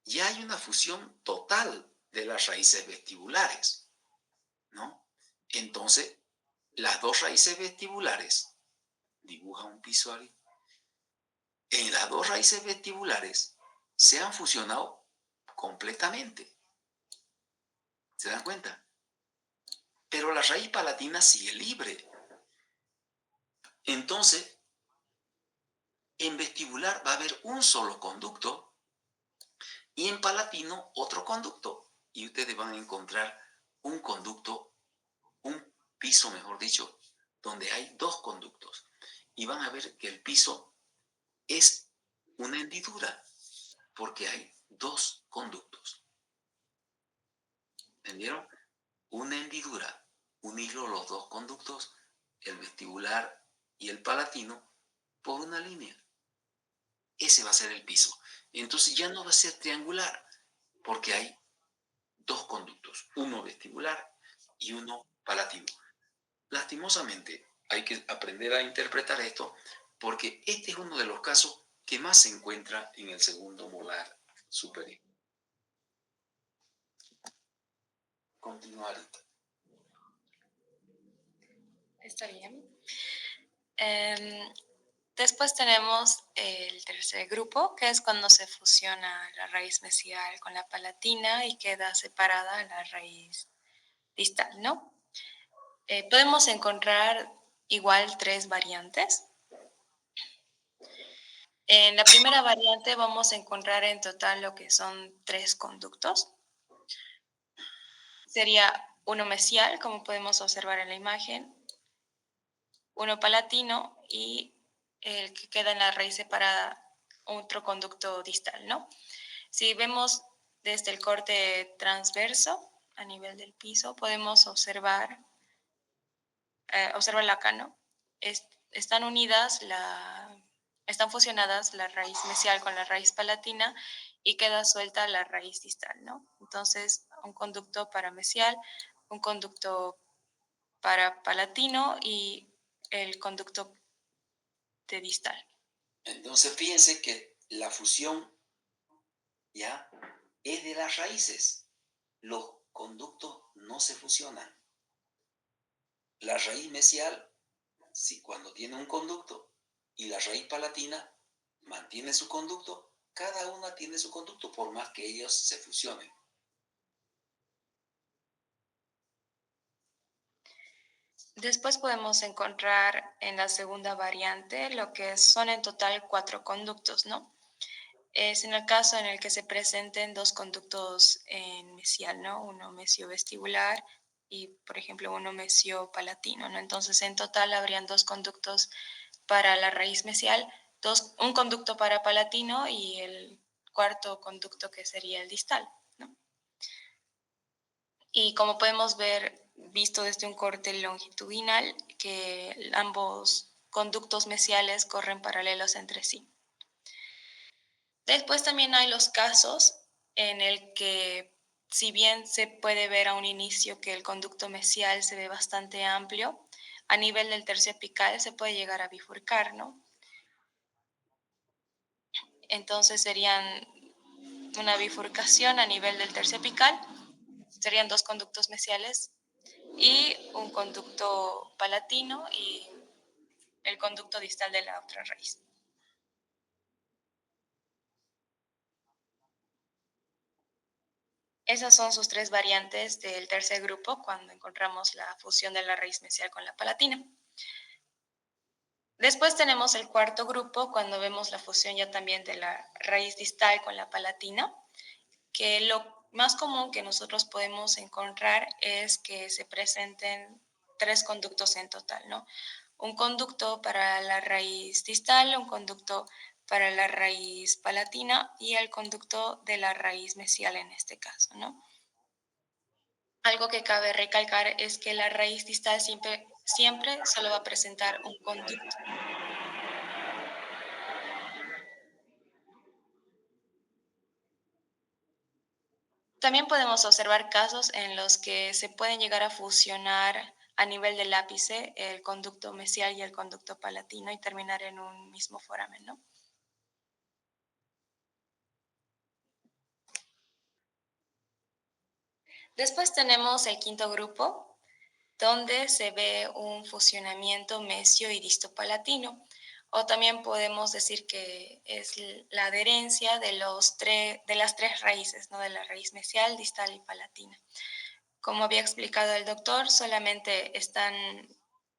ya hay una fusión total de las raíces vestibulares, ¿no? Entonces, las dos raíces vestibulares, dibuja un piso ahí, en las dos raíces vestibulares se han fusionado completamente. ¿Se dan cuenta? Pero la raíz palatina sigue libre. Entonces, en vestibular va a haber un solo conducto y en palatino otro conducto. Y ustedes van a encontrar un conducto, un piso, mejor dicho, donde hay dos conductos. Y van a ver que el piso es una hendidura, porque hay dos conductos. ¿Entendieron? Una hendidura, unirlo los dos conductos, el vestibular y el palatino, por una línea. Ese va a ser el piso. Entonces ya no va a ser triangular, porque hay dos conductos, uno vestibular y uno palatino. Lastimosamente, hay que aprender a interpretar esto, porque este es uno de los casos que más se encuentra en el segundo molar superior. Continuar. Está bien. Después tenemos el tercer grupo, que es cuando se fusiona la raíz mesial con la palatina y queda separada la raíz distal, ¿no? Podemos encontrar igual tres variantes. En la primera variante vamos a encontrar en total lo que son tres conductos. Sería uno mesial, como podemos observar en la imagen, uno palatino y el que queda en la raíz separada, otro conducto distal, ¿no? Si vemos desde el corte transverso a nivel del piso, podemos observar acá, ¿no? están unidas, están fusionadas la raíz mesial con la raíz palatina y queda suelta la raíz distal, ¿no? Entonces, un conducto para mesial, un conducto para palatino y el conducto de distal. Entonces fíjense que la fusión ya es de las raíces. Los conductos no se fusionan. La raíz mesial, si cuando tiene un conducto, y la raíz palatina mantiene su conducto, cada una tiene su conducto, por más que ellos se fusionen. Después podemos encontrar en la segunda variante lo que son en total 4 conductos, ¿no? Es en el caso en el que se presenten 2 conductos en mesial, ¿no? Uno mesio-vestibular y, por ejemplo, uno mesio-palatino, ¿no? Entonces, en total habrían 2 conductos para la raíz mesial, un conducto para palatino y el cuarto conducto que sería el distal, ¿no? Y como podemos ver, visto desde un corte longitudinal, que ambos conductos mesiales corren paralelos entre sí. Después también hay los casos en el que, si bien se puede ver a un inicio que el conducto mesial se ve bastante amplio, a nivel del tercio apical se puede llegar a bifurcar, ¿no? Entonces serían una bifurcación a nivel del tercio apical, serían 2 conductos mesiales y un conducto palatino y el conducto distal de la otra raíz. Esas son sus 3 variantes del tercer grupo cuando encontramos la fusión de la raíz mesial con la palatina. Después tenemos el cuarto grupo cuando vemos la fusión ya también de la raíz distal con la palatina, que lo más común que nosotros podemos encontrar es que se presenten 3 conductos en total, ¿no? Un conducto para la raíz distal, un conducto para la raíz palatina y el conducto de la raíz mesial en este caso, ¿no? Algo que cabe recalcar es que la raíz distal siempre solo va a presentar un conducto. También podemos observar casos en los que se pueden llegar a fusionar a nivel del ápice el conducto mesial y el conducto palatino y terminar en un mismo foramen, ¿no? Después tenemos el quinto grupo, donde se ve un fusionamiento mesio y distopalatino, o también podemos decir que es la adherencia de las 3 raíces, ¿no? De la raíz mesial, distal y palatina. Como había explicado el doctor, solamente están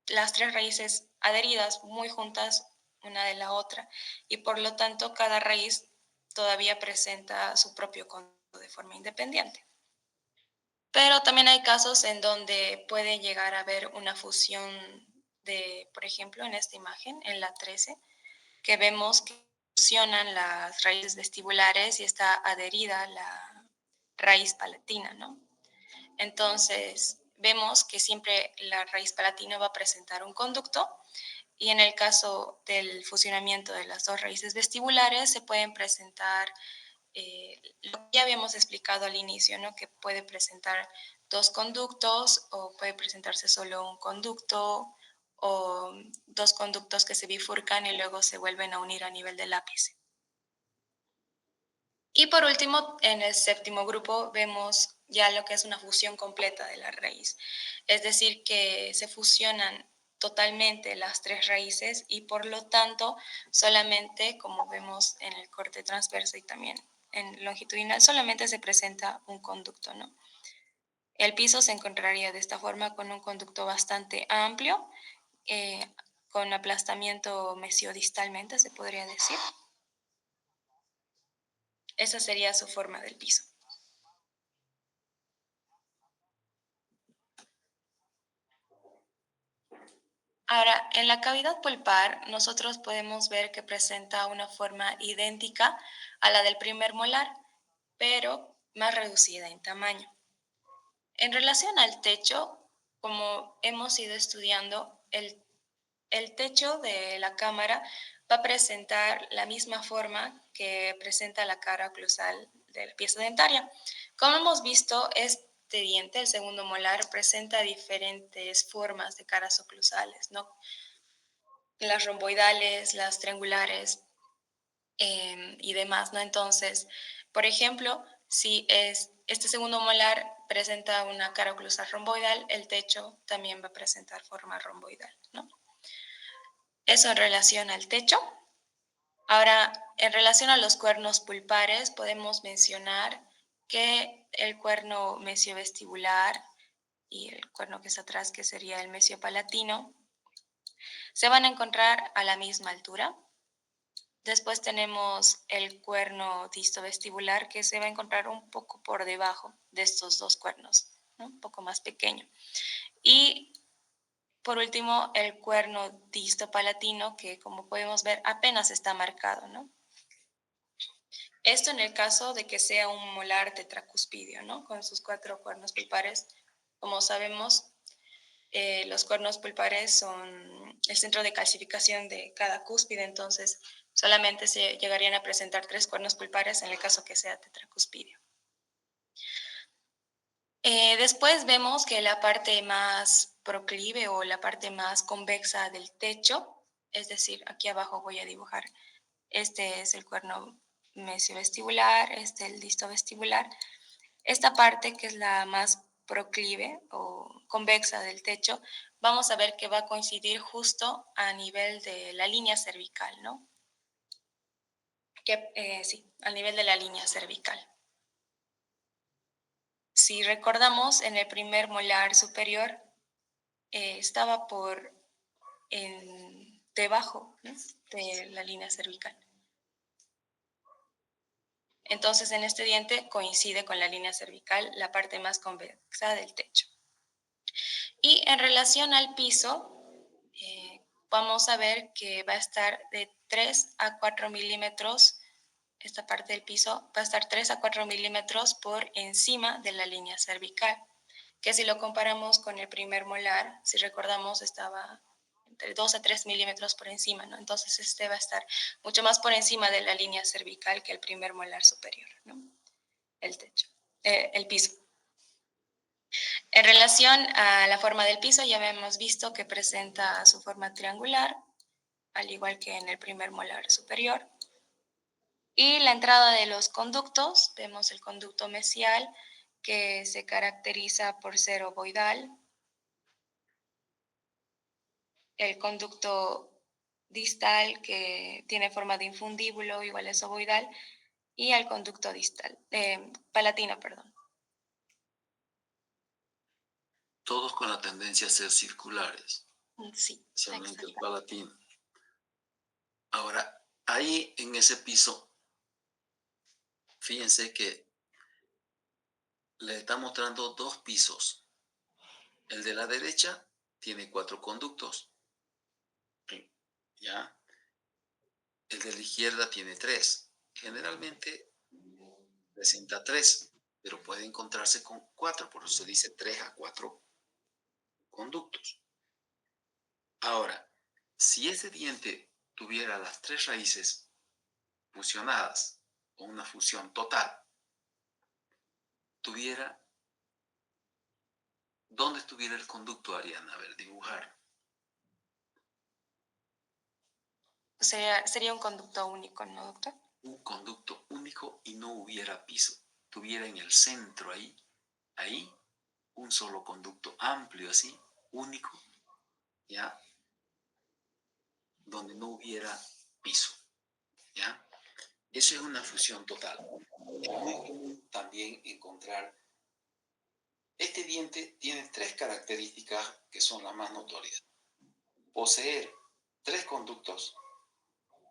las 3 raíces adheridas muy juntas una de la otra y por lo tanto cada raíz todavía presenta su propio conducto de forma independiente. Pero también hay casos en donde puede llegar a haber una fusión de, por ejemplo, en esta imagen, en la 13, que vemos que fusionan las raíces vestibulares y está adherida la raíz palatina, ¿no? Entonces, vemos que siempre la raíz palatina va a presentar un conducto y en el caso del fusionamiento de las 2 raíces vestibulares se pueden presentar lo que ya habíamos explicado al inicio, ¿no? Que puede presentar 2 conductos o puede presentarse solo un conducto o 2 conductos que se bifurcan y luego se vuelven a unir a nivel del ápice. Y por último, en el séptimo grupo vemos ya lo que es una fusión completa de la raíz, es decir, que se fusionan totalmente las 3 raíces y por lo tanto solamente, como vemos en el corte transverso y también en longitudinal, solamente se presenta un conducto, ¿no? El piso se encontraría de esta forma con un conducto bastante amplio, eh, con aplastamiento mesiodistalmente, se podría decir. Esa sería su forma del piso. Ahora, en la cavidad pulpar, nosotros podemos ver que presenta una forma idéntica a la del primer molar, pero más reducida en tamaño. En relación al techo, como hemos ido estudiando, el el techo de la cámara va a presentar la misma forma que presenta la cara oclusal de la pieza dentaria. Como hemos visto, este diente, el segundo molar, presenta diferentes formas de caras oclusales, ¿no? Las romboidales, las triangulares y demás, ¿no? Entonces, por ejemplo, si este segundo molar presenta una cara oclusal romboidal, el techo también va a presentar forma romboidal, ¿no? Eso en relación al techo. Ahora, en relación a los cuernos pulpares, podemos mencionar que el cuerno mesiovestibular y el cuerno que está atrás, que sería el mesiopalatino, se van a encontrar a la misma altura. Después tenemos el cuerno distovestibular, que se va a encontrar un poco por debajo de estos dos cuernos, ¿no? Un poco más pequeño. Y por último, el cuerno distopalatino, que como podemos ver apenas está marcado, ¿no? Esto en el caso de que sea un molar tetracuspidio, ¿no? Con sus 4 cuernos pulpares. Como sabemos, los cuernos pulpares son el centro de calcificación de cada cúspide, entonces solamente se llegarían a presentar 3 cuernos pulpares en el caso que sea tetracuspidio. Después vemos que la parte más proclive o la parte más convexa del techo, es decir, aquí abajo voy a dibujar, este es el cuerno mesiovestibular, este el distovestibular. Esta parte, que es la más proclive o convexa del techo, vamos a ver que va a coincidir justo a nivel de la línea cervical, ¿no? Sí, al nivel de la línea cervical. Si recordamos, en el primer molar superior estaba debajo, ¿no?, de la línea cervical. Entonces, en este diente coincide con la línea cervical la parte más convexa del techo. Y en relación al piso, vamos a ver que va a estar de 3 a 4 milímetros, esta parte del piso va a estar 3 a 4 milímetros por encima de la línea cervical, que si lo comparamos con el primer molar, si recordamos, estaba entre 2 a 3 milímetros por encima, ¿no? Entonces este va a estar mucho más por encima de la línea cervical que el primer molar superior, ¿no? El piso. En relación a la forma del piso, ya hemos visto que presenta su forma triangular, al igual que en el primer molar superior. Y la entrada de los conductos, vemos el conducto mesial, que se caracteriza por ser ovoidal. El conducto distal, que tiene forma de infundíbulo, igual es ovoidal. Y el conducto distal, palatino, perdón. Todos con la tendencia a ser circulares, Sí, especialmente el exacto. palatino. Ahora, ahí en ese piso, fíjense que le está mostrando 2 pisos. El de la derecha tiene 4 conductos, ¿ya? El de la izquierda tiene 3. Generalmente presenta 3, pero puede encontrarse con 4, por eso se dice 3 a 4 conductos. Ahora, si ese diente tuviera las 3 raíces fusionadas o una fusión total, ¿dónde estuviera el conducto, Ariana? A ver, dibujar. Sería un conducto único, ¿no, doctor? Un conducto único y no hubiera piso. Tuviera en el centro ahí, un solo conducto amplio así, único, ¿ya? Donde no hubiera piso, ¿ya? Eso es una fusión total. Es muy común también encontrar. Este diente tiene 3 características que son las más notorias. Poseer 3 conductos,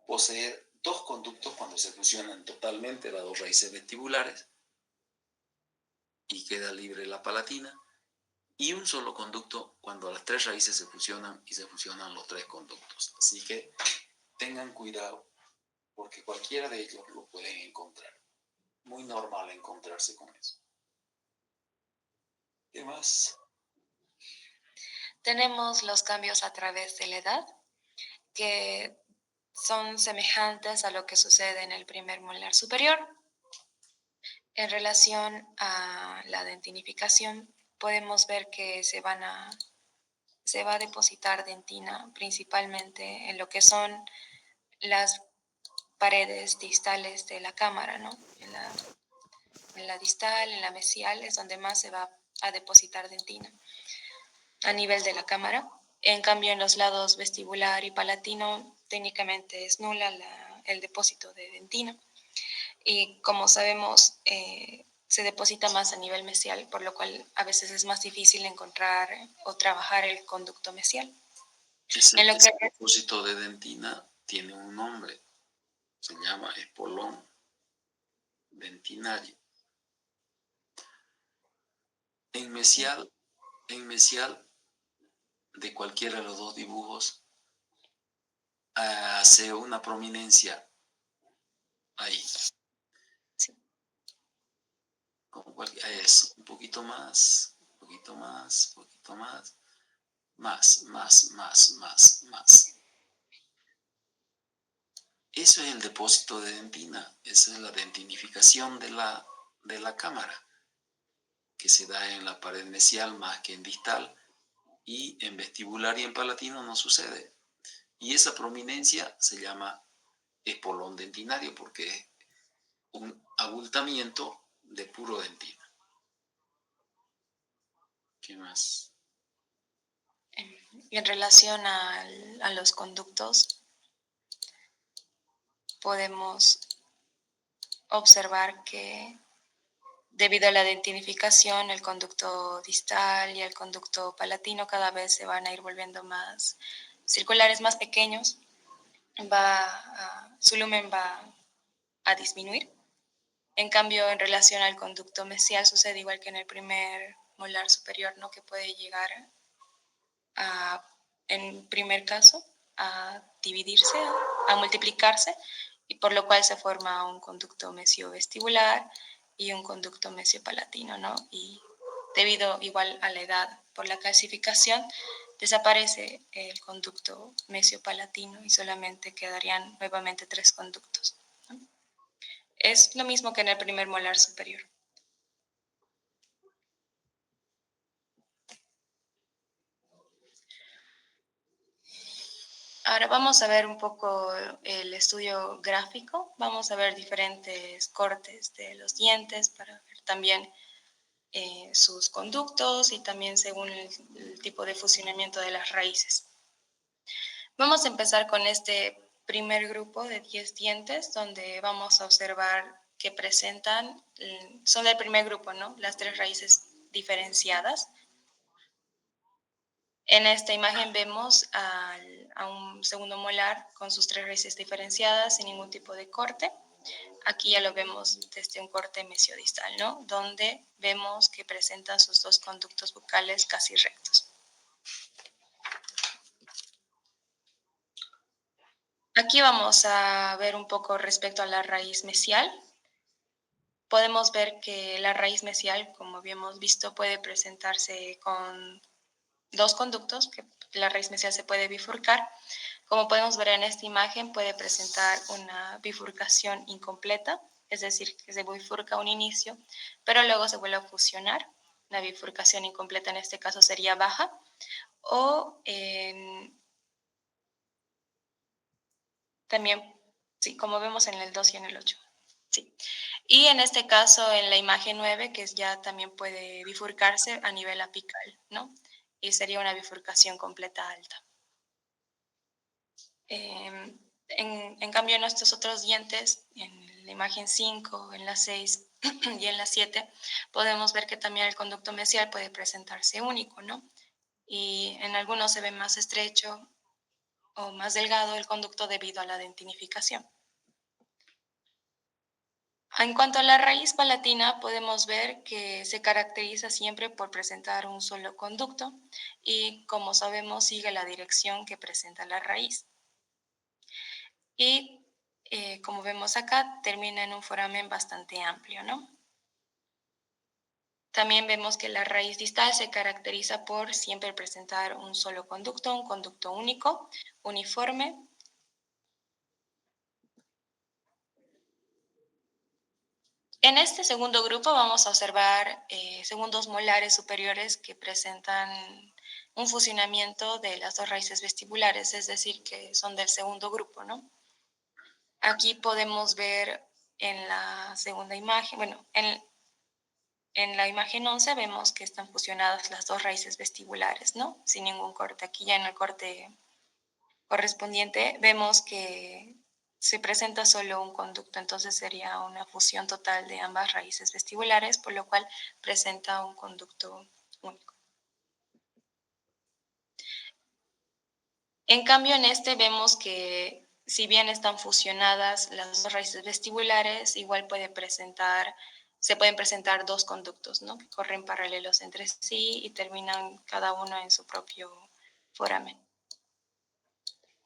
poseer 2 conductos cuando se fusionan totalmente las 2 raíces vestibulares y queda libre la palatina, y un solo conducto cuando las 3 raíces se fusionan y se fusionan los 3 conductos. Así que tengan cuidado porque cualquiera de ellos lo pueden encontrar. Muy normal encontrarse con eso. ¿Qué más? Tenemos los cambios a través de la edad. que son semejantes a lo que sucede en el primer molar superior. En relación a la dentinificación, podemos ver que se va a depositar dentina principalmente en lo que son las paredes distales de la cámara, ¿no? En la distal, en la mesial, es donde más se va a depositar dentina a nivel de la cámara. En cambio, en los lados vestibular y palatino, técnicamente es nula el depósito de dentina. Y como sabemos, se deposita más a nivel mesial, por lo cual a veces es más difícil encontrar o trabajar el conducto mesial. Ese depósito de dentina tiene un nombre, se llama espolón dentinario. En mesial de cualquiera de los dos dibujos hace una prominencia ahí. Sí. Es un poquito más, más. Eso es el depósito de dentina, esa es la dentinificación de la cámara, que se da en la pared mesial más que en distal, y en vestibular y en palatino no sucede. Y esa prominencia se llama espolón dentinario porque es un abultamiento de puro dentina. ¿Qué más? En relación a los conductos, podemos observar que debido a la dentinificación, el conducto distal y el conducto palatino cada vez se van a ir volviendo más circulares, más pequeños. Su lumen va a disminuir. En cambio, en relación al conducto mesial sucede igual que en el primer molar superior, ¿no? Que puede llegar en primer caso, a dividirse, a multiplicarse, y por lo cual se forma un conducto mesiovestibular y un conducto mesiopalatino, ¿no? Y debido igual a la edad por la calcificación, desaparece el conducto mesiopalatino y solamente quedarían nuevamente 3 conductos, ¿no? Es lo mismo que en el primer molar superior. Ahora vamos a ver un poco el estudio gráfico. Vamos a ver diferentes cortes de los dientes para ver también sus conductos y también según el tipo de fusionamiento de las raíces. Vamos a empezar con este primer grupo de 10 dientes donde vamos a observar que presentan, son del primer grupo, ¿no? Las 3 raíces diferenciadas. En esta imagen vemos a un segundo molar con sus 3 raíces diferenciadas sin ningún tipo de corte. Aquí ya lo vemos desde un corte mesiodistal, ¿no? Donde vemos que presentan sus 2 conductos bucales casi rectos. Aquí vamos a ver un poco respecto a la raíz mesial. Podemos ver que la raíz mesial, como habíamos visto, puede presentarse con 2 conductos, que la raíz mesial se puede bifurcar. Como podemos ver en esta imagen, puede presentar una bifurcación incompleta, es decir, que se bifurca a un inicio, pero luego se vuelve a fusionar. La bifurcación incompleta en este caso sería baja, o también, sí, como vemos en el 2 y en el 8. Sí. Y en este caso, en la imagen 9, que ya también puede bifurcarse a nivel apical, ¿no? Y sería una bifurcación completa alta. En cambio, en estos otros dientes, en la imagen 5, en la 6 y en la 7, podemos ver que también el conducto mesial puede presentarse único, ¿no? Y en algunos se ve más estrecho o más delgado el conducto debido a la dentinificación. En cuanto a la raíz palatina, podemos ver que se caracteriza siempre por presentar un solo conducto y, como sabemos, sigue la dirección que presenta la raíz. Y como vemos acá, termina en un foramen bastante amplio, ¿no? También vemos que la raíz distal se caracteriza por siempre presentar un solo conducto, un conducto único, uniforme. En este segundo grupo vamos a observar segundos molares superiores que presentan un fusionamiento de las dos raíces vestibulares, es decir, que son del segundo grupo, ¿no? Aquí podemos ver en la segunda imagen, bueno, en la imagen 11 vemos que están fusionadas las dos raíces vestibulares, ¿no? Sin ningún corte. Aquí ya en el corte correspondiente vemos que se presenta solo un conducto, entonces sería una fusión total de ambas raíces vestibulares, por lo cual presenta un conducto único. En cambio, en este vemos que si bien están fusionadas las dos raíces vestibulares, igual se pueden presentar dos conductos, ¿no? Que corren paralelos entre sí y terminan cada uno en su propio foramen.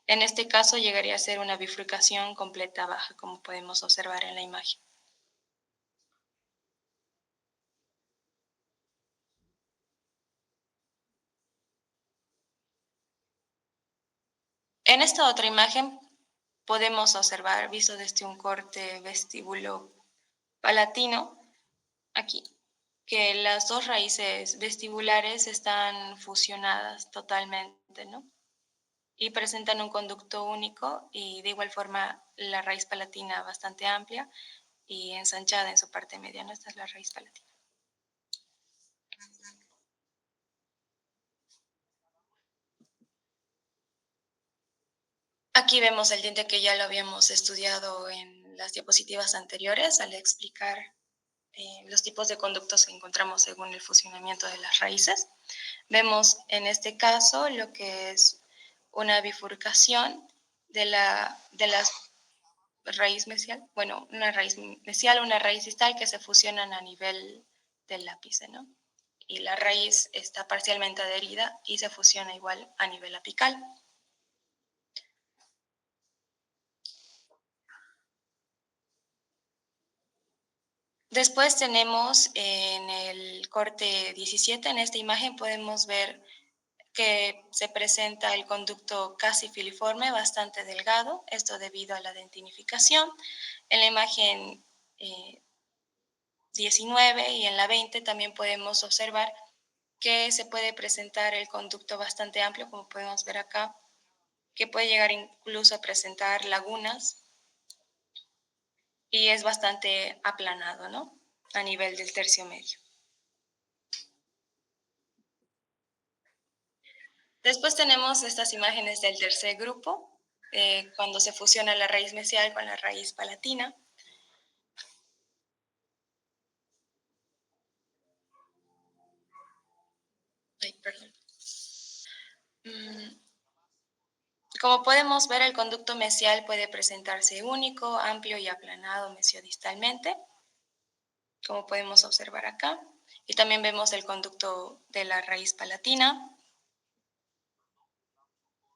En este caso llegaría a ser una bifurcación completa baja, como podemos observar en la imagen. En esta otra imagen podemos observar, visto desde un corte vestíbulo palatino, aquí, que las dos raíces vestibulares están fusionadas totalmente, ¿no? Y presentan un conducto único y de igual forma la raíz palatina bastante amplia y ensanchada en su parte media, ¿no? Esta es la raíz palatina. Aquí vemos el diente que ya lo habíamos estudiado en las diapositivas anteriores al explicar los tipos de conductos que encontramos según el funcionamiento de las raíces. Vemos en este caso lo que es una bifurcación de la raíz mesial, bueno, una raíz mesial, una raíz distal que se fusionan a nivel del ápice, ¿no? Y la raíz está parcialmente adherida y se fusiona igual a nivel apical. Después tenemos en el corte 17, en esta imagen podemos ver que se presenta el conducto casi filiforme, bastante delgado, esto debido a la dentinificación. En la imagen 19 y en la 20 también podemos observar que se puede presentar el conducto bastante amplio, como podemos ver acá, que puede llegar incluso a presentar lagunas y es bastante aplanado, ¿no? A nivel del tercio medio. Después tenemos estas imágenes del tercer grupo, cuando se fusiona la raíz mesial con la raíz palatina. Ay, perdón. Como podemos ver, el conducto mesial puede presentarse único, amplio y aplanado mesiodistalmente, como podemos observar acá. Y también vemos el conducto de la raíz palatina.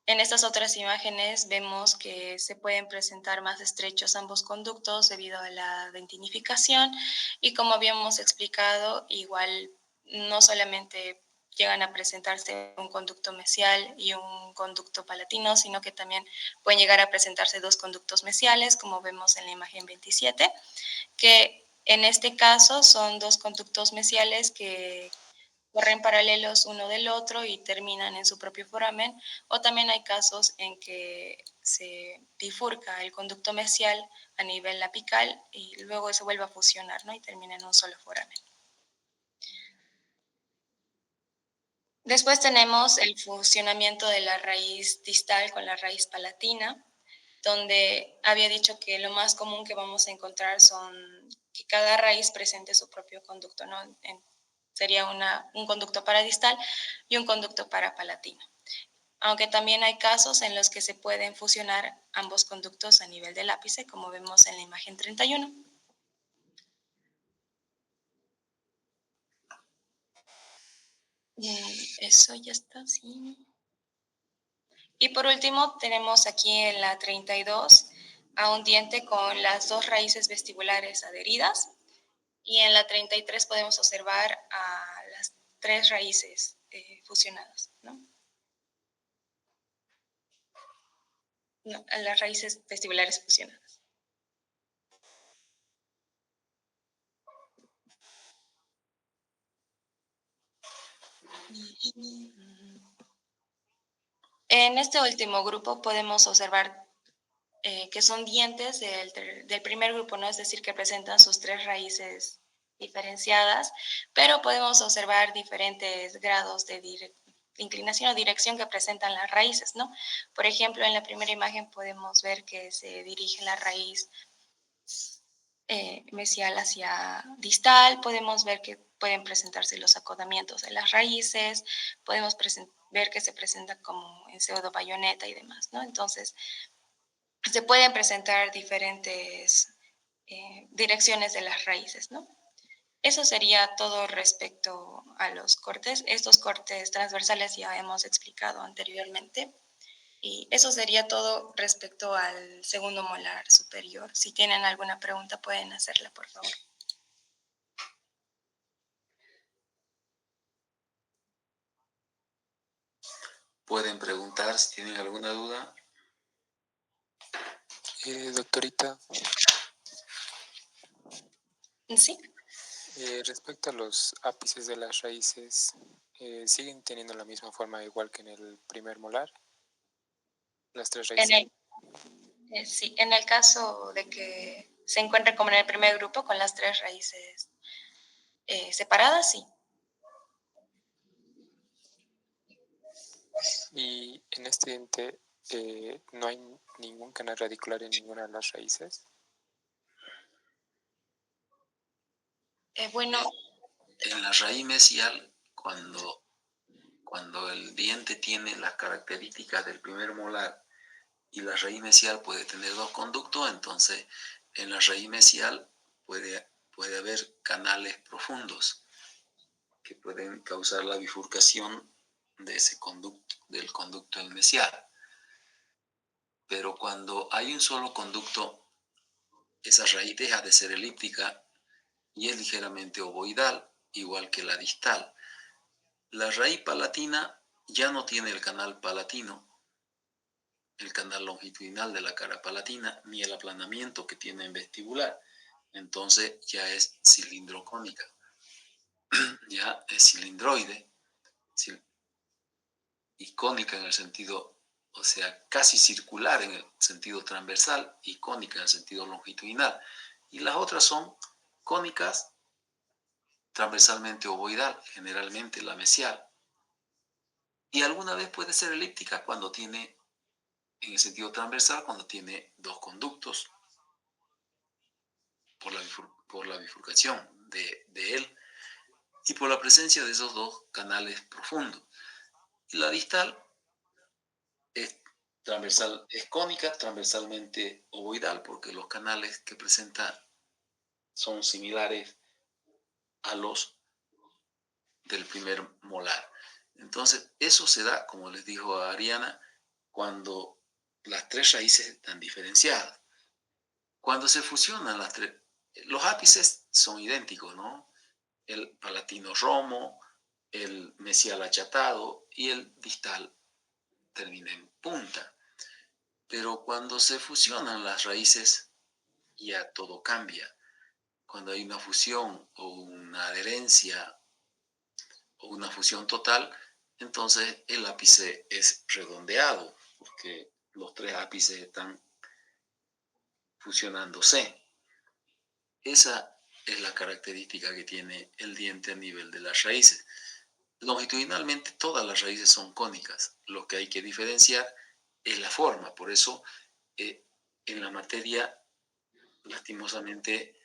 En estas otras imágenes vemos que se pueden presentar más estrechos ambos conductos debido a la dentinificación y como habíamos explicado, igual no solamente llegan a presentarse un conducto mesial y un conducto palatino, sino que también pueden llegar a presentarse dos conductos mesiales, como vemos en la imagen 27, que en este caso son dos conductos mesiales que corren paralelos uno del otro y terminan en su propio foramen, o también hay casos en que se bifurca el conducto mesial a nivel apical y luego se vuelve a fusionar, ¿no? Y termina en un solo foramen. Después tenemos el fusionamiento de la raíz distal con la raíz palatina, donde había dicho que lo más común que vamos a encontrar son que cada raíz presente su propio conducto, ¿no? Sería un conducto para distal y un conducto para palatino. Aunque también hay casos en los que se pueden fusionar ambos conductos a nivel del ápice, como vemos en la imagen 31. Eso ya está, sí. Y por último, tenemos aquí en la 32 a un diente con las dos raíces vestibulares adheridas Y en la 33 podemos observar a las 3 raíces fusionadas, ¿no? No, a las raíces vestibulares fusionadas. En este último grupo podemos observar que son dientes del primer grupo, ¿no? Es decir, que presentan sus 3 raíces diferenciadas, pero podemos observar diferentes grados de inclinación o dirección que presentan las raíces, ¿no? Por ejemplo, en la primera imagen podemos ver que se dirige la raíz mesial hacia distal, podemos ver que pueden presentarse los acodamientos de las raíces, podemos ver que se presenta como en pseudo bayoneta y demás, ¿no? Entonces, se pueden presentar diferentes direcciones de las raíces, ¿no? Eso sería todo respecto a los cortes. Estos cortes transversales ya hemos explicado anteriormente. Y eso sería todo respecto al segundo molar superior. Si tienen alguna pregunta, pueden hacerla, por favor. Pueden preguntar si tienen alguna duda. Doctorita, ¿Sí? respecto a los ápices de las raíces, ¿siguen teniendo la misma forma igual que en el primer molar? Las 3 En raíces. sí, en el caso de que se encuentre como en el primer grupo con las 3 raíces separadas, sí. Y en este diente no hay ningún canal radicular en ninguna de las raíces. Bueno, En la raíz mesial, cuando el diente tiene las características del primer molar y la raíz mesial puede tener 2 conductos, entonces en la raíz mesial puede haber canales profundos que pueden causar la bifurcación de ese conducto, del conducto mesial. Pero cuando hay un solo conducto, esa raíz deja de ser elíptica y es ligeramente ovoidal, igual que la distal. La raíz palatina ya no tiene el canal palatino, el canal longitudinal de la cara palatina, ni el aplanamiento que tiene en vestibular. Entonces ya es cilindrocónica, ya es cilindroide, y cónica en el sentido, o sea, casi circular en el sentido transversal y cónica en el sentido longitudinal. Y las otras son cónicas transversalmente ovoidal, generalmente la mesial. Y alguna vez puede ser elíptica cuando tiene, en el sentido transversal, cuando tiene 2 conductos por la bifurcación de él y por la presencia de esos 2 canales profundos. Y la distal es transversal, es cónica, transversalmente ovoidal, porque los canales que presenta son similares a los del primer molar. Entonces, eso se da, como les dijo a Ariana, cuando las 3 raíces están diferenciadas. Cuando se fusionan las 3, los ápices son idénticos, ¿no? El palatino romo, el mesial achatado y el distal termina en punta. Pero cuando se fusionan las raíces, ya todo cambia. Cuando hay una fusión o una adherencia o una fusión total, entonces el ápice es redondeado, porque los 3 ápices están fusionándose. Esa es la característica que tiene el diente a nivel de las raíces. Longitudinalmente todas las raíces son cónicas. Lo que hay que diferenciar es la forma. Por eso en la materia, lastimosamente,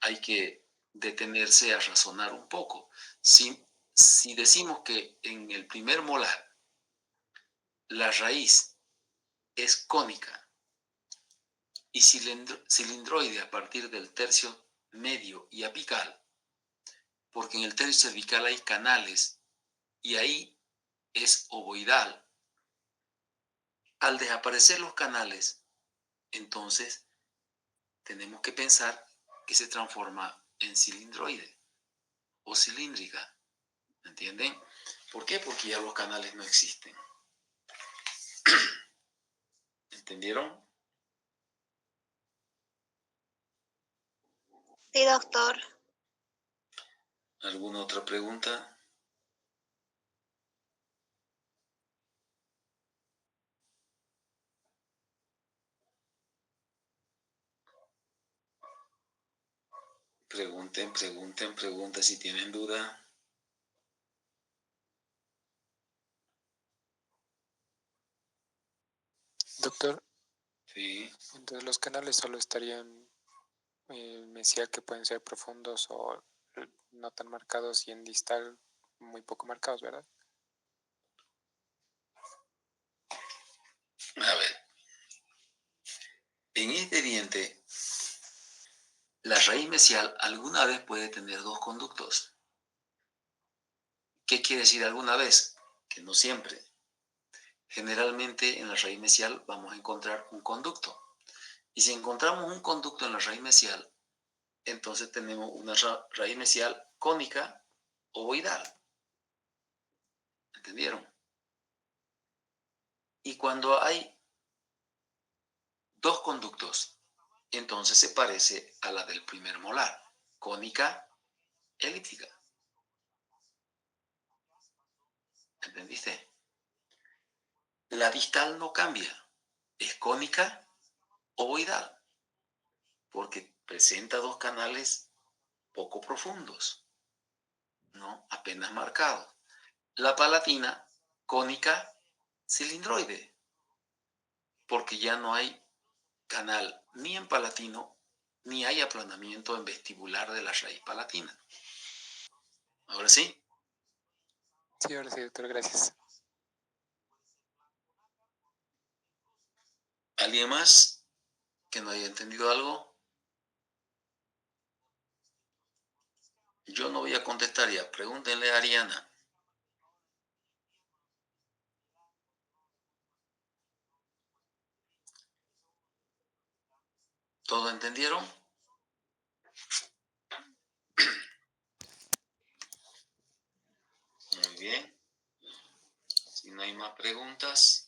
hay que detenerse a razonar un poco. Si decimos que en el primer molar la raíz es cónica y cilindroide a partir del tercio medio y apical, porque en el tercio cervical hay canales y ahí es ovoidal. Al desaparecer los canales, entonces tenemos que pensar que se transforma en cilindroide o cilíndrica. ¿Entienden? ¿Por qué? Porque ya los canales no existen. ¿Entendieron? Sí, doctor. ¿Alguna otra pregunta? Pregunten si tienen duda. Doctor, Sí. entonces los canales solo estarían, me decía que pueden ser profundos o no tan marcados y en distal muy poco marcados, ¿verdad? A ver. En este diente, la raíz mesial alguna vez puede tener dos conductos. ¿Qué quiere decir alguna vez? Que no siempre. Generalmente en la raíz mesial vamos a encontrar un conducto. Y si encontramos un conducto en la raíz mesial, entonces tenemos una raíz mesial cónica ovoidal. ¿Entendieron? Y cuando hay dos conductos, entonces se parece a la del primer molar, cónica elíptica. ¿Entendiste? La distal no cambia, es cónica ovoidal, porque presenta dos canales poco profundos, ¿no? Apenas marcados. La palatina, cónica cilindroide, porque ya no hay canal ni en palatino, ni hay aplanamiento en vestibular de la raíz palatina. ¿Ahora sí? Sí, ahora sí, doctor, gracias. ¿Alguien más que no haya entendido algo? Yo no voy a contestar ya. Pregúntenle a Ariana. ¿Todo entendieron? Muy bien. Si no hay más preguntas.